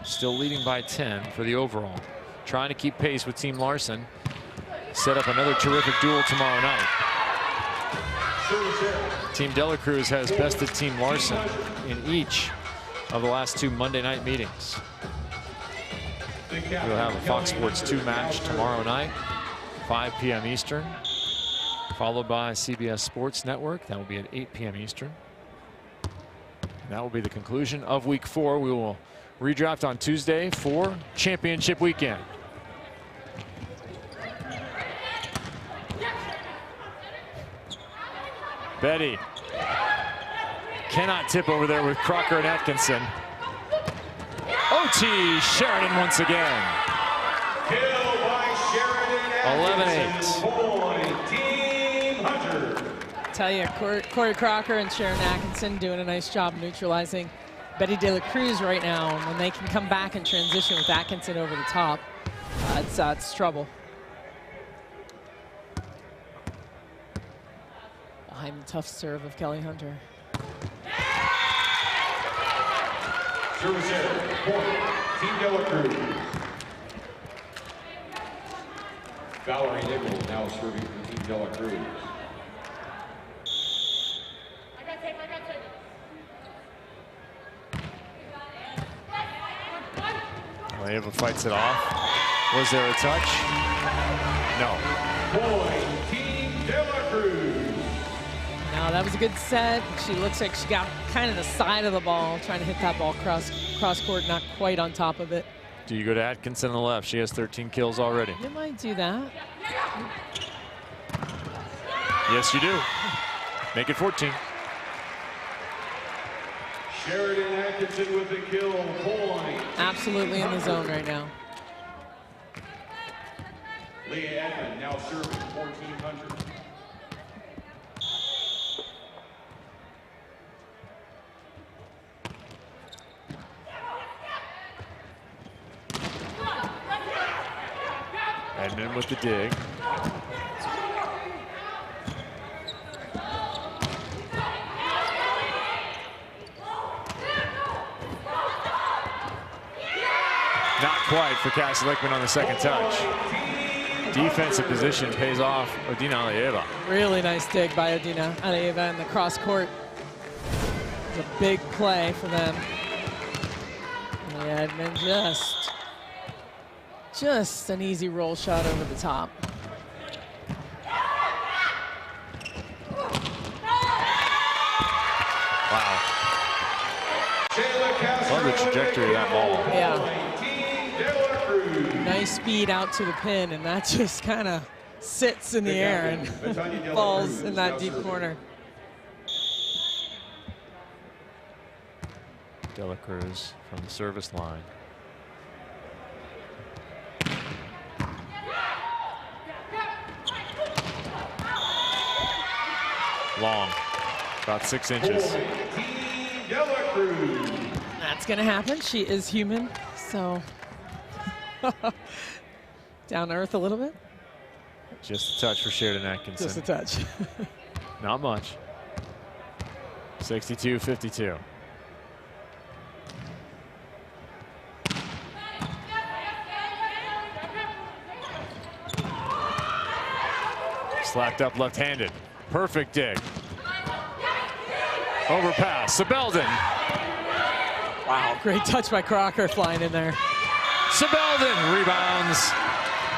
Still leading by 10 for the overall. Trying to keep pace with Team Larson. Set up another terrific duel tomorrow night. Team Dela Cruz has bested Team Larson in each of the last 2 Monday night meetings. We'll have a Fox Sports 2 match tomorrow night, 5 p.m. Eastern, followed by CBS Sports Network. That will be at 8 p.m. Eastern. And that will be the conclusion of week 4. We will redraft on Tuesday for championship weekend. Betty cannot tip over there with Crocker and Atkinson. OT, Sheridan once again. 11-8. Team Hunter. Tell you, Corey Crocker and Sheridan Atkinson doing a nice job neutralizing Betty De La Cruz right now. And when they can come back and transition with Atkinson over the top, it's trouble. Behind the tough serve of Kelly Hunter. Service error, point, Team Dela Cruz. Val Nickel now serving for Team Dela Cruz. Layeva fights it off. Was there a touch? No. Point, Team Dela Cruz. No, that was a good set. She looks like she got kind of the side of the ball, trying to hit that ball cross court, not quite on top of it. Do you go to Atkinson on the left? She has 13 kills already. You might do that. Yes, you do. Make it 14. Sheridan Atkinson with the kill point. Absolutely in the zone right now. Leah Edmond now serving 1400. Edmond with the dig. Not quite for Cassie Lickman on the second touch. Defensive position pays off Odina Layeva. Really nice dig by Odina Layeva in the cross court. It's a big play for them. And Edmond just an easy roll shot over the top. Wow. Love the trajectory of that ball. Yeah. Nice speed out to the pin, and that just kind of sits in the air and falls in that deep corner. Dela Cruz from the service line. Long, about 6 inches. That's gonna happen. She is human, so down to earth a little bit. Just a touch for Sheridan Atkinson. Just a touch. Not much. 62-52. Slacked up left-handed. Perfect dig. Overpass. Sebelden. Wow, great touch by Crocker flying in there. Sebelden rebounds.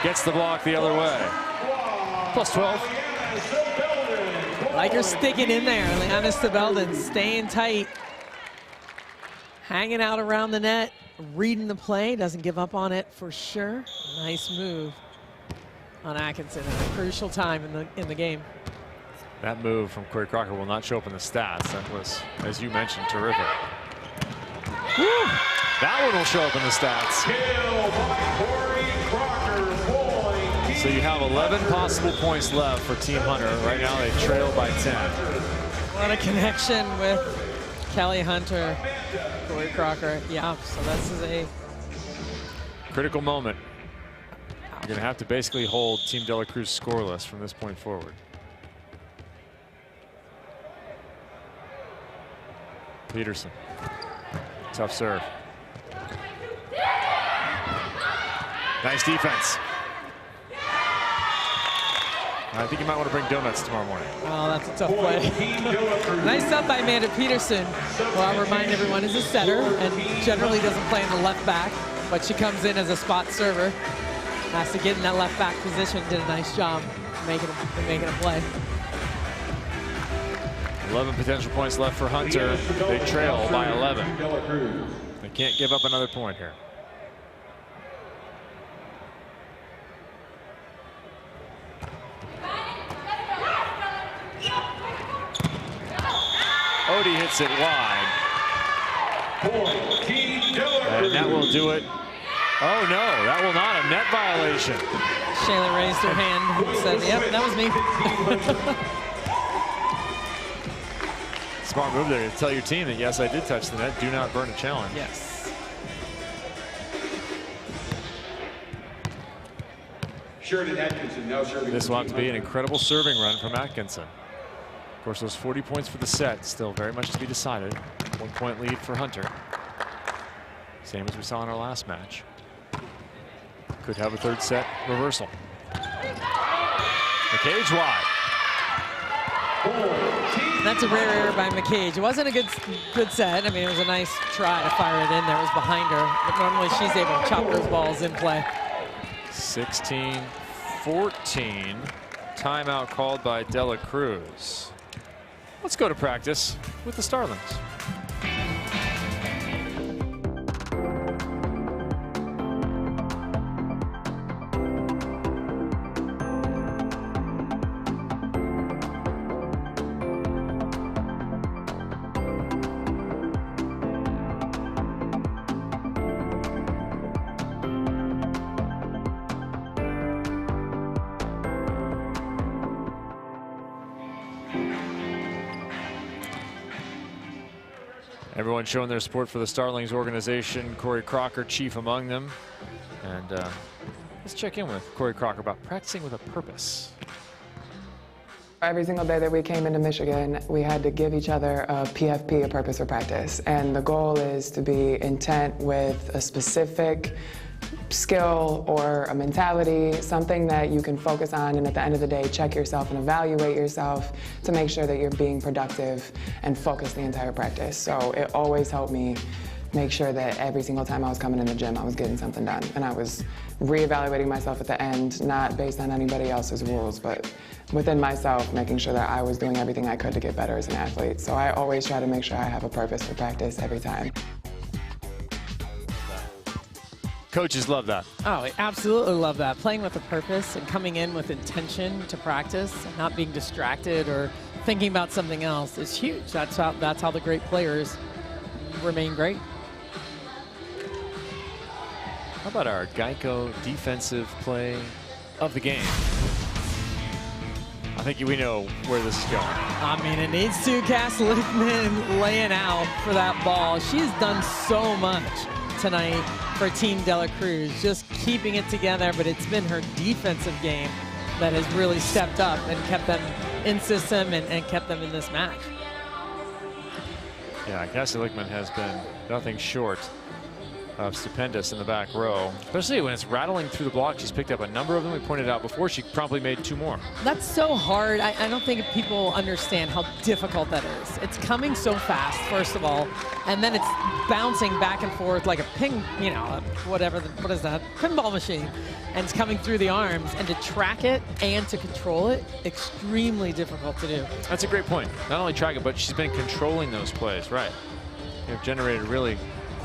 Gets the block the other way. Plus 12. Like her sticking in there. Liana Sebelden staying tight. Hanging out around the net. Reading the play. Doesn't give up on it for sure. Nice move on Atkinson at a crucial time in the game. That move from Corey Crocker will not show up in the stats. That was, as you mentioned, terrific. Woo! That one will show up in the stats. So you have 11 possible points left for Team Hunter. Right now they trail by 10. What a connection with Kelly Hunter, Corey Crocker. Yeah, so this is a critical moment. You're going to have to basically hold Team Dela Cruz scoreless from this point forward. Peterson. Tough serve. Nice defense. I think you might want to bring donuts tomorrow morning. Oh, that's a tough play. Nice up by Amanda Peterson, who I'll remind everyone is a setter and generally doesn't play in the left back, but she comes in as a spot server. Has to get in that left back position. Did a nice job making a play. 11 potential points left for Hunter. They trail by 11. They can't give up another point here. Odie hits it wide. And that will do it. Oh no, that will not. A net violation. Shayla raised her hand and said, yep, that was me. Smart move there to tell your team that, yes, I did touch the net. Do not burn a challenge. Yes. Sheridan Atkinson now serving. This will have to be an incredible serving run from Atkinson. Of course, those 40 points for the set still very much to be decided. 1 point lead for Hunter. Same as we saw in our last match. Could have a third set reversal. The cage wide. That's a rare error by McCage. It wasn't a good set. I mean, it was a nice try to fire it in there. It was behind her. But normally she's able to chop those balls in play. 16-14. Timeout called by Dela Cruz. Let's go to practice with the Starlings. Everyone showing their support for the Starlings organization. Corey Crocker, chief among them. And let's check in with Corey Crocker about practicing with a purpose. Every single day that we came into Michigan, we had to give each other a PFP, a purpose for practice. And the goal is to be intent with a specific skill or a mentality, something that you can focus on, and at the end of the day, check yourself and evaluate yourself to make sure that you're being productive and focused the entire practice. So it always helped me make sure that every single time I was coming in the gym, I was getting something done. And I was reevaluating myself at the end, not based on anybody else's rules, but within myself, making sure that I was doing everything I could to get better as an athlete. So I always try to make sure I have a purpose for practice every time. Coaches love that. Oh, I absolutely love that. Playing with a purpose and coming in with intention to practice and not being distracted or thinking about something else is huge. That's how the great players remain great. How about our Geico defensive play of the game? I think we know where this is going. I mean, it needs to. Cass Lickman laying out for that ball. She's done so much tonight for Team Dela Cruz, just keeping it together, but it's been her defensive game that has really stepped up and kept them in system and kept them in this match. Yeah, Cassie Lickman has been nothing short of stupendous in the back row, especially when it's rattling through the block. She's picked up a number of them. We pointed out before, she promptly made 2 more. That's so hard. I don't think people understand how difficult that is. It's coming so fast, first of all, and then it's bouncing back and forth like a ping, you know, what is that? Pinball machine. And it's coming through the arms, and to track it and to control it, extremely difficult to do. That's a great point. Not only track it, but she's been controlling those plays, right? They've generated really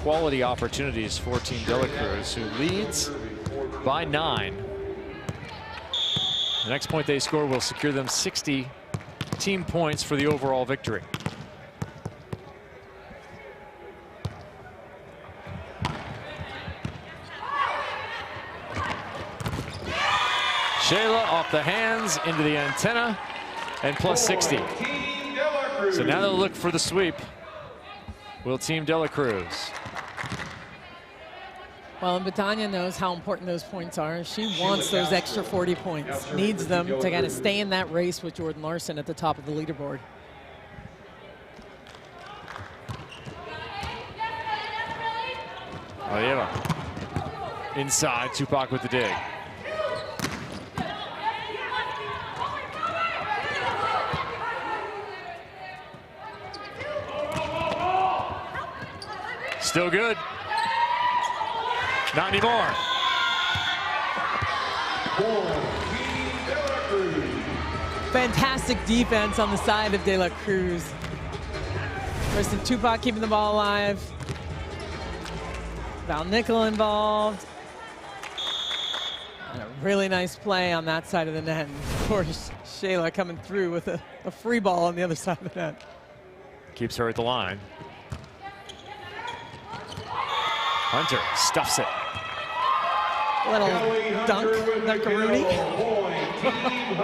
quality opportunities for Team Dela Cruz, who leads by 9. The next point they score will secure them 60 team points for the overall victory. Shayla off the hands into the antenna and plus 60. So now they'll look for the sweep. Will Team Dela Cruz. Well, and Betania knows how important those points are. She wants those extra 40 points, needs them to kind of stay in that race with Jordan Larson at the top of the leaderboard. Olieva inside, Tupac with the dig. Still good. Not anymore. Fantastic defense on the side of De La Cruz. Kristen Tupac keeping the ball alive. Val Nickel involved. And a really nice play on that side of the net. And of course, Shayla coming through with a free ball on the other side of the net. Keeps her at the line. Hunter stuffs it. Little dunk, dunkaroonie.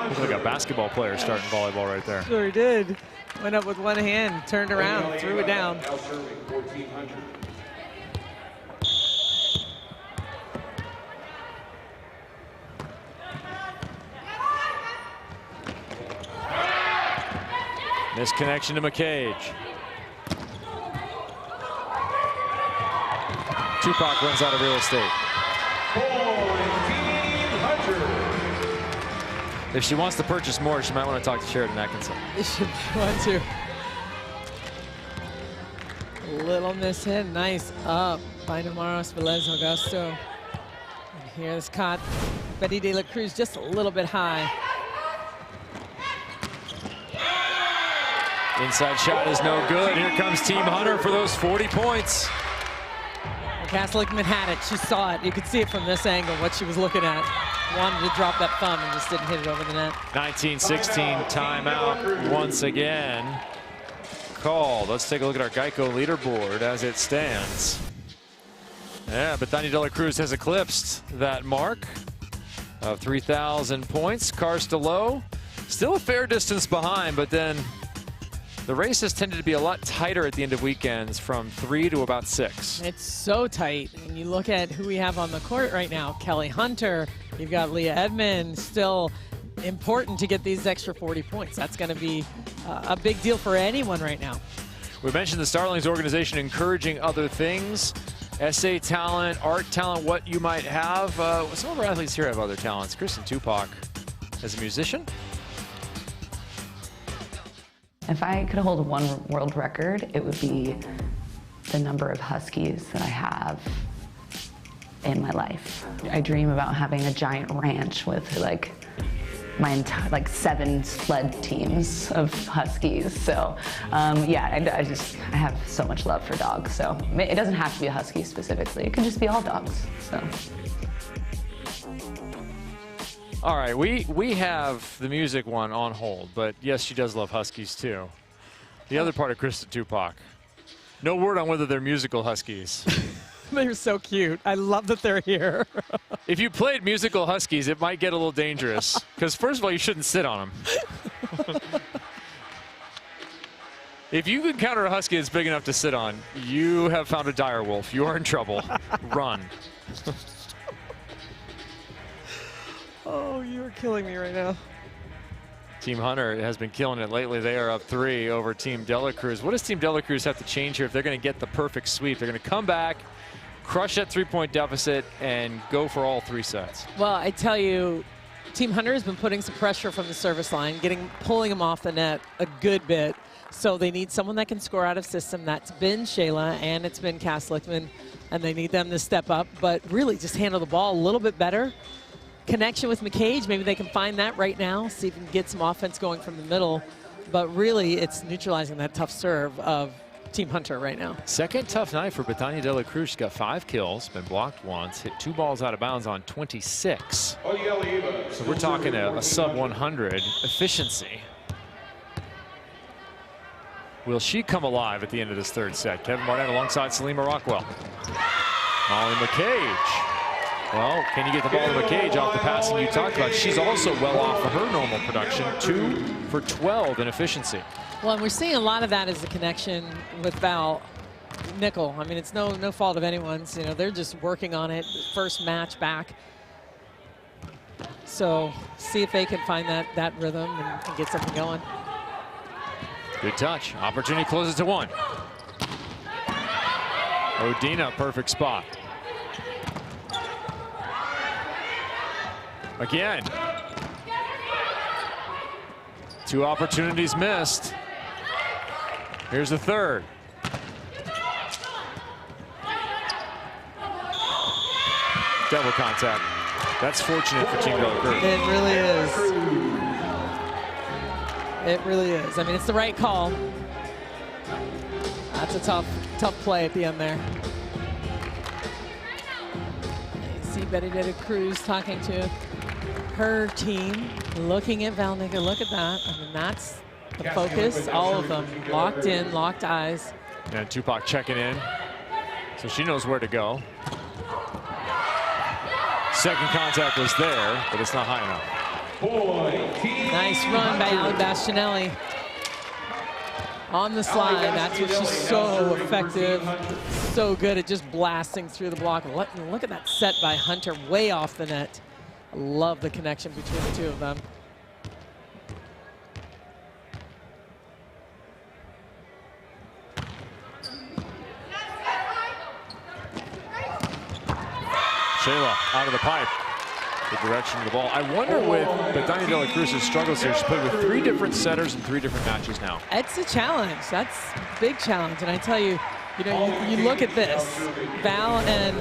Looks like a basketball player starting volleyball right there. Sure did. Went up with one hand, turned around, threw it down. Misconnection to McCage. Tupac runs out of real estate. If she wants to purchase more, she might want to talk to Sheridan Atkinson. She might want to. Little miss hit, nice up by Namaros Velez Augusto. And here's caught Betty De La Cruz just a little bit high. Inside shot is no good. Here comes Team Hunter for those 40 points. Castlickman had it. She saw it. You could see it from this angle, what she was looking at. Wanted to drop that thumb and just didn't hit it over the net. 19-16 timeout once again called. Let's take a look at our Geico leaderboard as it stands. Yeah, but Betania De La Cruz has eclipsed that mark of 3,000 points. Karsta Lowe still a fair distance behind, but then the race has tended to be a lot tighter at the end of weekends, from 3 to about 6. It's so tight. And you look at who we have on the court right now. Kelly Hunter, you've got Leah Edmond, still important to get these extra 40 points. That's going to be a big deal for anyone right now. We mentioned the Starlings organization encouraging other things. SA talent, art talent, what you might have. Some of our athletes here have other talents. Kristen Tupac as a musician. If I could hold one world record, it would be the number of huskies that I have in my life. I dream about having a giant ranch with my entire 7 sled teams of huskies. So yeah, I have so much love for dogs. So it doesn't have to be a husky specifically. It could just be all dogs. So. All right, we have the music one on hold, but yes, she does love huskies too. The other part of Krista Tupac. No word on whether they're musical huskies. They're so cute. I love that they're here. If you played musical huskies, it might get a little dangerous, because first of all, you shouldn't sit on them. If you encounter a husky that's big enough to sit on, you have found a dire wolf. You are in trouble. Run. Oh, you're killing me right now. Team Hunter has been killing it lately. They are up 3 over Team De La Cruz. What does Team De La Cruz have to change here if they're going to get the perfect sweep? They're going to come back, crush that 3-point deficit, and go for all 3 sets. Well, I tell you, Team Hunter has been putting some pressure from the service line, pulling them off the net a good bit. So they need someone that can score out of system. That's been Shayla, and it's been Castlickman, and they need them to step up, but really just handle the ball a little bit better. Connection with McCage, maybe they can find that right now, see if we can get some offense going from the middle. But really, it's neutralizing that tough serve of Team Hunter right now. Second tough night for Betania De La Cruz. She's got 5 kills, been blocked once, hit 2 balls out of bounds on 26. So we're talking a sub 100 efficiency. Will she come alive at the end of this 3rd set? Kevin Barnett alongside Salima Rockwell. Molly McCage. Well, can you get the ball to McCage off the passing you talked about? She's also well off of her normal production, 2 for 12 in efficiency. Well, and we're seeing a lot of that as the connection with Val Nickel. I mean, it's no fault of anyone's. You know, they're just working on it. First match back. So see if they can find that rhythm and get something going. Good touch. Opportunity closes to 1. Odina, perfect spot. Again. 2 opportunities missed. Here's the 3rd. Double contact. That's fortunate for Team De La Cruz. It really is. It really is. I mean, it's the right call. That's a tough play at the end there. You see Betty De La Cruz talking to her team, looking at Val Nickel. Look at that. I mean, that's the focus. All of them locked in, locked eyes. And Tupac checking in, so she knows where to go. Second contact was there, but it's not high enough. Nice run by Ali Bastianelli. On the slide, that's where she's so effective, so good at just blasting through the block. Look at that set by Hunter, way off the net. I love the connection between the 2 of them. Shayla out of the pipe. The direction of the ball. I wonder with Betania De La Cruz's struggles here, she's played with 3 different setters in 3 different matches now. It's a challenge. That's a big challenge. And I tell you, You know, you look at this. Val and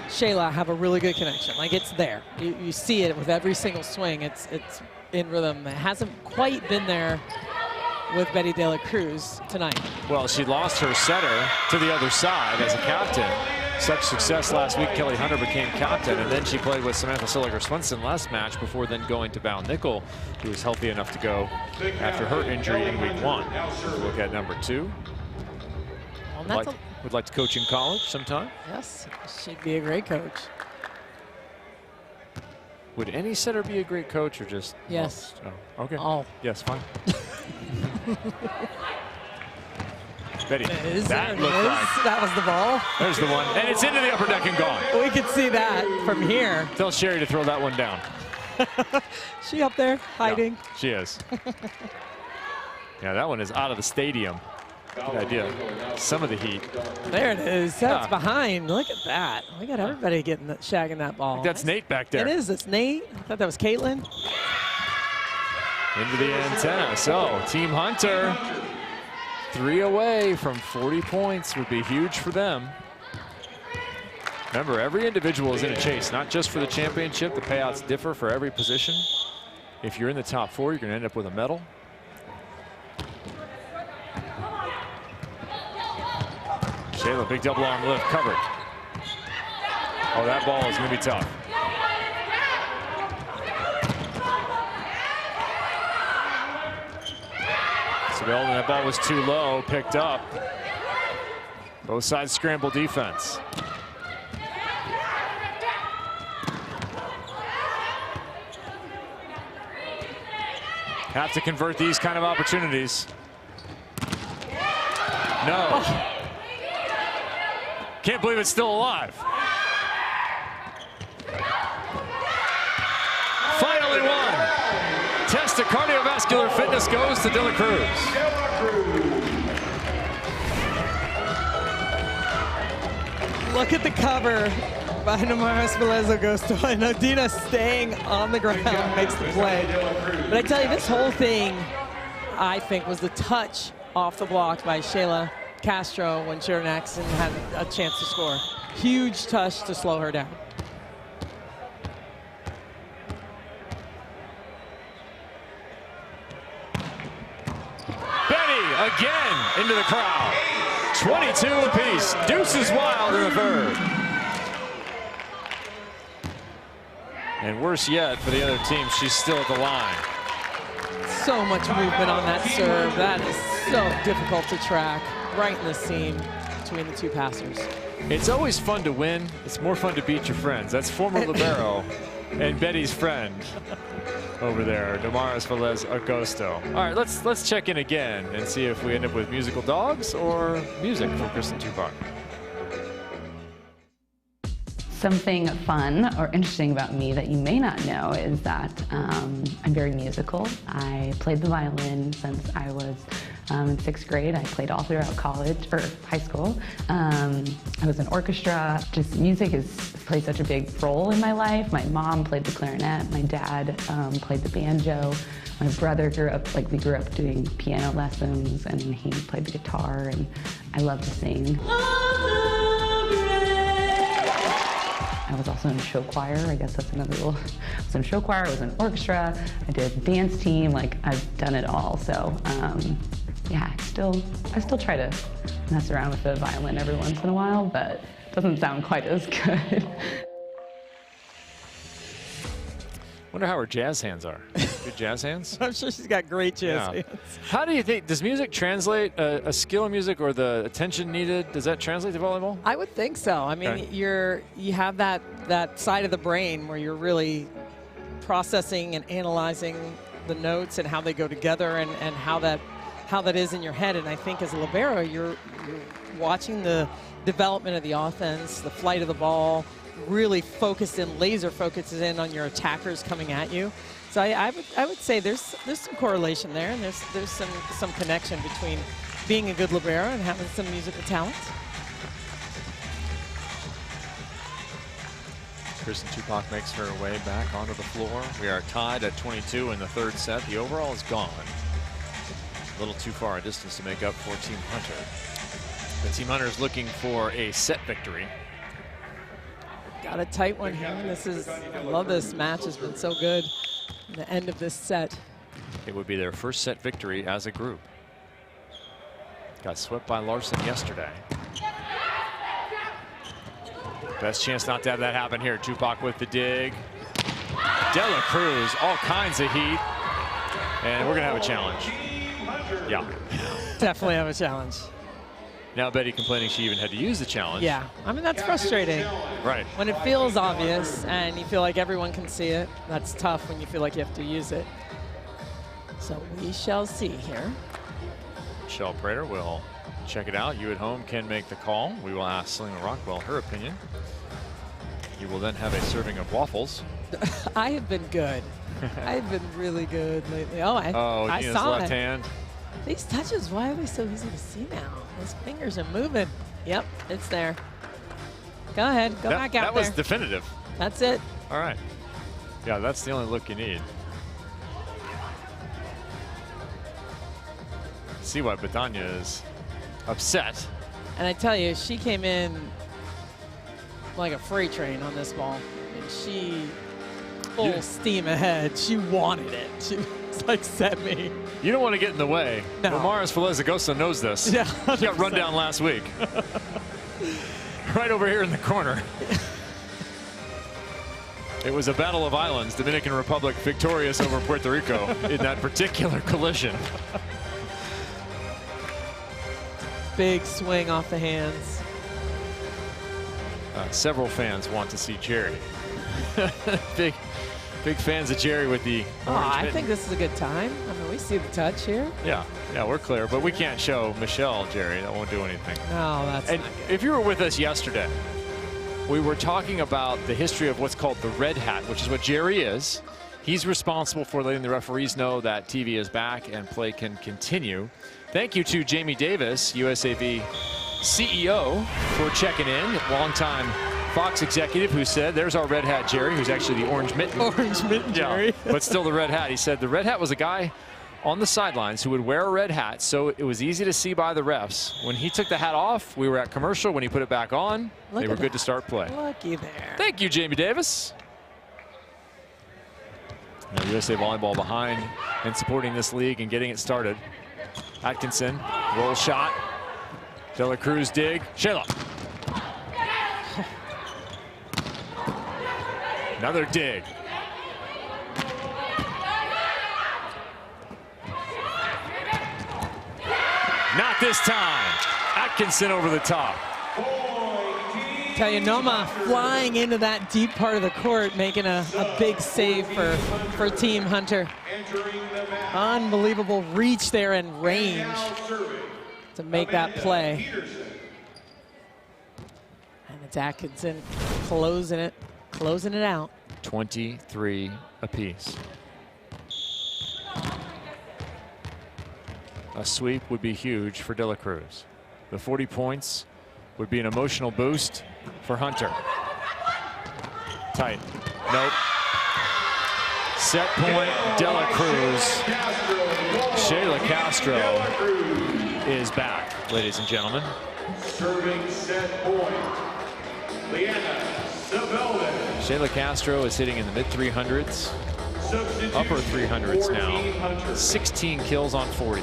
Shayla have a really good connection. Like, it's there. You see it with every single swing. It's in rhythm. It hasn't quite been there with Dela Cruz tonight. Well, she lost her setter to the other side as a captain. Such success last week, Kelly Hunter became captain, and then she played with Samantha Silliger-Swenson last match before then going to Val Nickel, who was healthy enough to go after her injury in week 1. Look at number 2. Well, would like to coach in college sometime. Yes, she'd be a great coach. Would any setter be a great coach or just? Yes. Most? Oh, okay. Oh. Yes, fine. Betty, that was the ball. There's the one, and it's into the upper deck and gone. We could see that from here. Tell Sherry to throw that one down. She up there hiding. Yeah, she is. Yeah, that one is out of the stadium. Good idea. Some of the heat. There it is. That's behind. Look at that. We got everybody shagging that ball. I think that's Nate back there. It is. It's Nate. I thought that was Caitlin. Into the antenna. So, Team Hunter, 3 away from 40 points would be huge for them. Remember, every individual is in a chase, not just for the championship. The payouts differ for every position. If you're in the top 4, you're going to end up with a medal. Shayla, big double arm lift, covered. Oh, that ball is going to be tough. Isabel, and that ball was too low, picked up. Both sides scramble defense. Have to convert these kind of opportunities. No. Oh. Can't believe it's still alive. Finally won. Test of cardiovascular fitness goes to Dela Cruz. Look at the cover by Namaris Velez-Augusto, and Odina staying on the ground makes the play. But I tell you, this whole thing, I think, was the touch off the block by Shayla Castro when Sharon Axon had a chance to score. Huge touch to slow her down. Betty again into the crowd. 22 apiece. Deuces wild in the third. And worse yet for the other team, she's still at the line. So much movement on that serve. That is so difficult to track. Right in the seam between the two passers. It's always fun to win. It's more fun to beat your friends. That's former libero and Betty's friend over there, Damaris Velez-Augusto. All right, let's check in again and see if we end up with musical dogs or music from Kristen Tupac. Something fun or interesting about me that you may not know is that I'm very musical. I played the violin since I was in 6th grade. I played all throughout college or high school. I was in orchestra. Just music has played such a big role in my life. My mom played the clarinet. My dad played the banjo. My brother grew up, we grew up doing piano lessons, and he played the guitar, and I love to sing. I was also in a show choir. I guess that's another little. I was in a show choir. I was in orchestra. I did dance team. I've done it all. So yeah, I still try to mess around with the violin every once in a while, but it doesn't sound quite as good. Wonder how her jazz hands are. Good jazz hands? I'm sure she's got great jazz hands. How do you think, does music translate, a skill in music or the attention needed, does that translate to volleyball? I would think so. I mean, you have that side of the brain where you're really processing and analyzing the notes and how they go together and how that is in your head. And I think as a libero, you're watching the development of the offense, the flight of the ball, really focused in, laser focuses in on your attackers coming at you. So I would say there's some correlation there, and there's some connection between being a good libero and having some musical talent. Kristen Tupac makes her way back onto the floor. We are tied at 22 in the third set. The overall is gone. A little too far a distance to make up for Team Hunter. The Team Hunters looking for a set victory. Got a tight one here. I love this match. It's been so good. The end of this set. It would be their first set victory as a group. Got swept by Larson yesterday. Best chance not to have that happen here. Tupac with the dig. Dela Cruz, all kinds of heat. And we're going to have a challenge. Yeah. Definitely have a challenge. Now Betty complaining she even had to use the challenge. Yeah, I mean, that's frustrating. Right. When it feels obvious and you feel like everyone can see it, that's tough when you feel like you have to use it. So we shall see here. Michelle Prater will check it out. You at home can make the call. We will ask Selena Rockwell her opinion. You will then have a serving of waffles. I have been good. I've been really good lately. Oh, I saw left it. hand. These touches, why are they so easy to see now? His fingers are moving. Yep, it's there. Go ahead, go back out there. That was definitive. That's it. All right. Yeah, that's the only look you need. See why Betania is upset. And I tell you, she came in like a freight train on this ball. And she, full steam ahead. She wanted it. She was like, set me. You don't want to get in the way. No. Maris Felizagosa knows this. Yeah, She got run down last week. Right over here in the corner. It was a battle of islands. Dominican Republic victorious over Puerto Rico in that particular collision. Big swing off the hands. Several fans want to see Jerry. Big fans of Jerry with the orange I mitten. think this is a good time. I mean, we see the touch here. Yeah, we're clear, but we can't show Michelle Jerry. That won't do anything. No, that's and not good. if you were with us yesterday, we were talking about the history of what's called the red hat, which is what Jerry is. He's responsible for letting the referees know that TV is back and play can continue. Thank you to Jamie Davis, USAV CEO, for checking in. Longtime Fox executive who said, there's our red hat Jerry, who's actually the orange mitten. Orange mitten Jerry. But still the red hat. He said the red hat was a guy on the sidelines who would wear a red hat, so it was easy to see by the refs. When he took the hat off, we were at commercial. When he put it back on, they were good to start play. Lucky there. Thank you, Jamie Davis. Now USA Volleyball behind and supporting this league and getting it started. Atkinson, roll shot. Dela Cruz dig. Shayla. Another dig. Not this time. Atkinson over the top. Tell you, Noma flying into that deep part of the court, making a big save for Team Hunter. Unbelievable reach there and range to make that play. And it's Atkinson closing it out. 23 apiece. A sweep would be huge for Dela Cruz. The 40 points would be an emotional boost for Hunter. Tight. Nope. Set point, Dela Cruz. Shayla Castro is back, ladies and gentlemen. Serving set point, Leanna Sabelman. Shayla Castro is hitting in the mid 300s, upper 300s now. 16 kills on 40.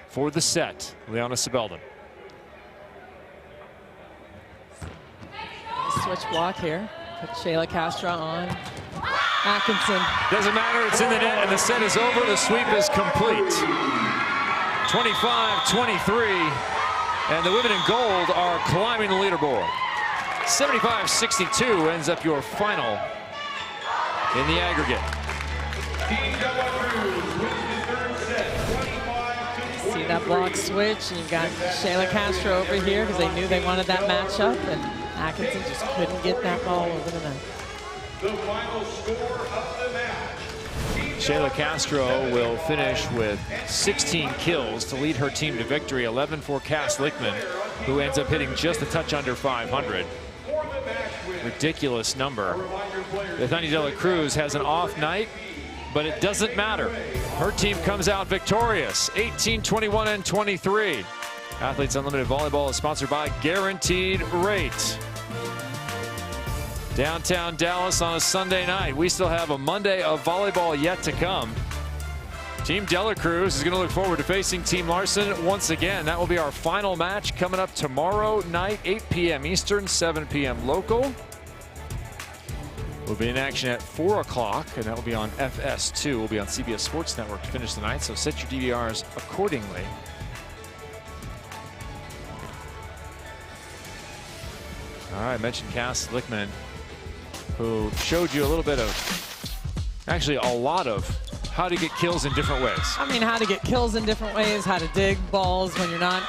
For the set, Leanna Sabelman. Switch block here. Put Shayla Castro on. Atkinson. Doesn't matter, it's in the net and the set is over. The sweep is complete. 25-23. And the women in gold are climbing the leaderboard. 75-62 ends up your final in the aggregate. See that block switch, and you've got Shayla Castro over here because they knew they wanted that matchup, and Atkinson just couldn't get that ball over the net. The final score of the match. Shayla Castro will finish with 16 kills to lead her team to victory. 11 for Cass Lickman, who ends up hitting just a touch under 500. Ridiculous number. Betania Dela Cruz has an off night, but it doesn't matter. Her team comes out victorious, 18, 21, and 23. Athletes Unlimited Volleyball is sponsored by Guaranteed Rate. Downtown Dallas on a Sunday night. We still have a Monday of volleyball yet to come. Team Dela Cruz is going to look forward to facing Team Larson once again. That will be our final match coming up tomorrow night, 8 p.m. Eastern, 7 p.m. local. We'll be in action at 4 o'clock, and that will be on FS2. We'll be on CBS Sports Network to finish the night, so set your DVRs accordingly. All right, I mentioned Cass Lickman, who showed you a little bit of, actually a lot of, how to get kills in different ways. I mean, how to get kills in different ways, how to dig balls when you're not,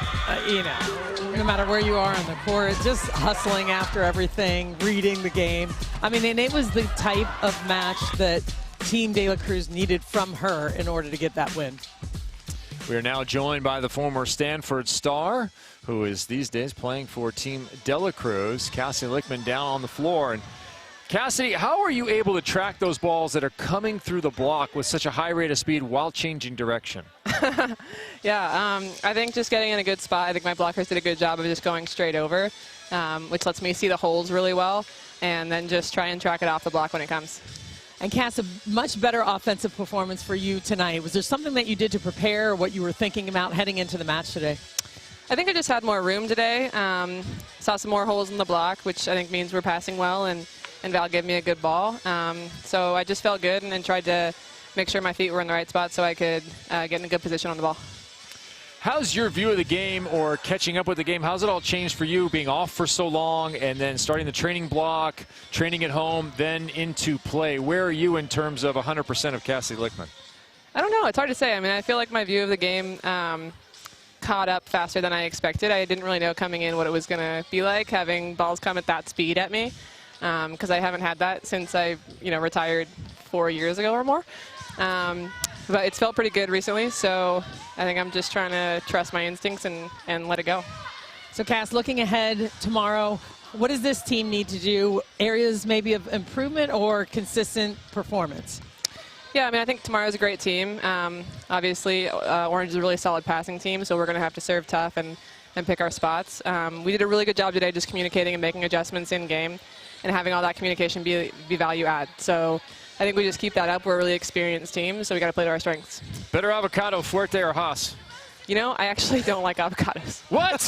no matter where you are on the court, just hustling after everything, reading the game. I mean, and it was the type of match that Team Dela Cruz needed from her in order to get that win. We are now joined by the former Stanford star, who is these days playing for Team Dela Cruz, Cassie Lickman, down on the floor. And Cassidy, how are you able to track those balls that are coming through the block with such a high rate of speed while changing direction? Yeah, I think just getting in a good spot. I think my blockers did a good job of just going straight over, which lets me see the holes really well, and then just try and track it off the block when it comes. And Cass, a much better offensive performance for you tonight. Was there something that you did to prepare, or what you were thinking about heading into the match today? I think I just had more room today. Saw some more holes in the block, which I think means we're passing well, and Val gave me a good ball. So I just felt good and then tried to make sure my feet were in the right spot so I could get in a good position on the ball. How's your view of the game or catching up with the game? How's it all changed for you being off for so long and then starting the training block, training at home, then into play? Where are you in terms of 100% of Cassie Lickman? I don't know. It's hard to say. I mean, I feel like my view of the game caught up faster than I expected. I didn't really know coming in what it was going to be like, having balls come at that speed at me, because I haven't had that since I retired 4 years ago or more. But it's felt pretty good recently, so I think I'm just trying to trust my instincts and let it go. So, Cass, looking ahead tomorrow, what does this team need to do? Areas maybe of improvement or consistent performance? Yeah, I mean, I think tomorrow's a great team. Obviously, Orange is a really solid passing team, so we're going to have to serve tough and pick our spots. We did a really good job today just communicating and making adjustments in game and having all that communication be value add. So I think we just keep that up. We're a really experienced team, so we got to play to our strengths. Better avocado, fuerte, or Haas? You know, I actually don't like avocados. What?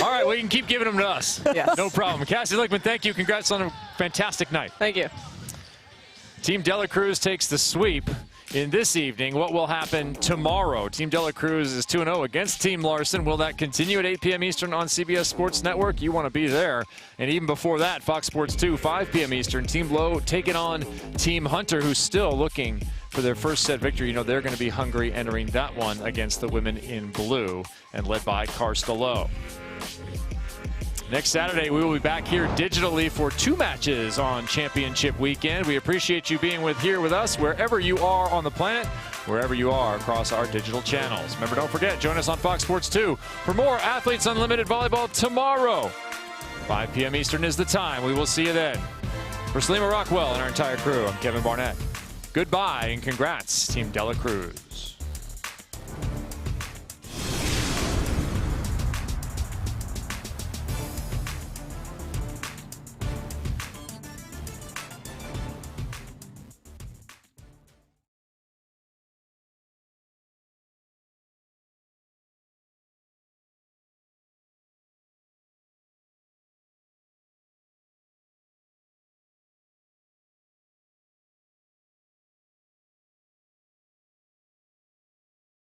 All right, well, you can keep giving them to us. Yes. No problem. Cassie Lickman, thank you. Congrats on a fantastic night. Thank you. Team Dela Cruz takes the sweep in this evening. What will happen tomorrow? Team Dela Cruz is 2-0 against Team Larson. Will that continue at 8 p.m. Eastern on CBS Sports Network? You want to be there. And even before that, Fox Sports 2, 5 p.m. Eastern. Team Lowe taking on Team Hunter, who's still looking for their first set victory. You know, they're going to be hungry entering that one against the women in blue and led by Karsta Lowe. Next Saturday, we will be back here digitally for 2 matches on championship weekend. We appreciate you being here with us wherever you are on the planet, wherever you are across our digital channels. Remember, don't forget, join us on Fox Sports 2 for more Athletes Unlimited Volleyball tomorrow. 5 p.m. Eastern is the time. We will see you then. For Salima Rockwell and our entire crew, I'm Kevin Barnett. Goodbye and congrats, Team Dela Cruz.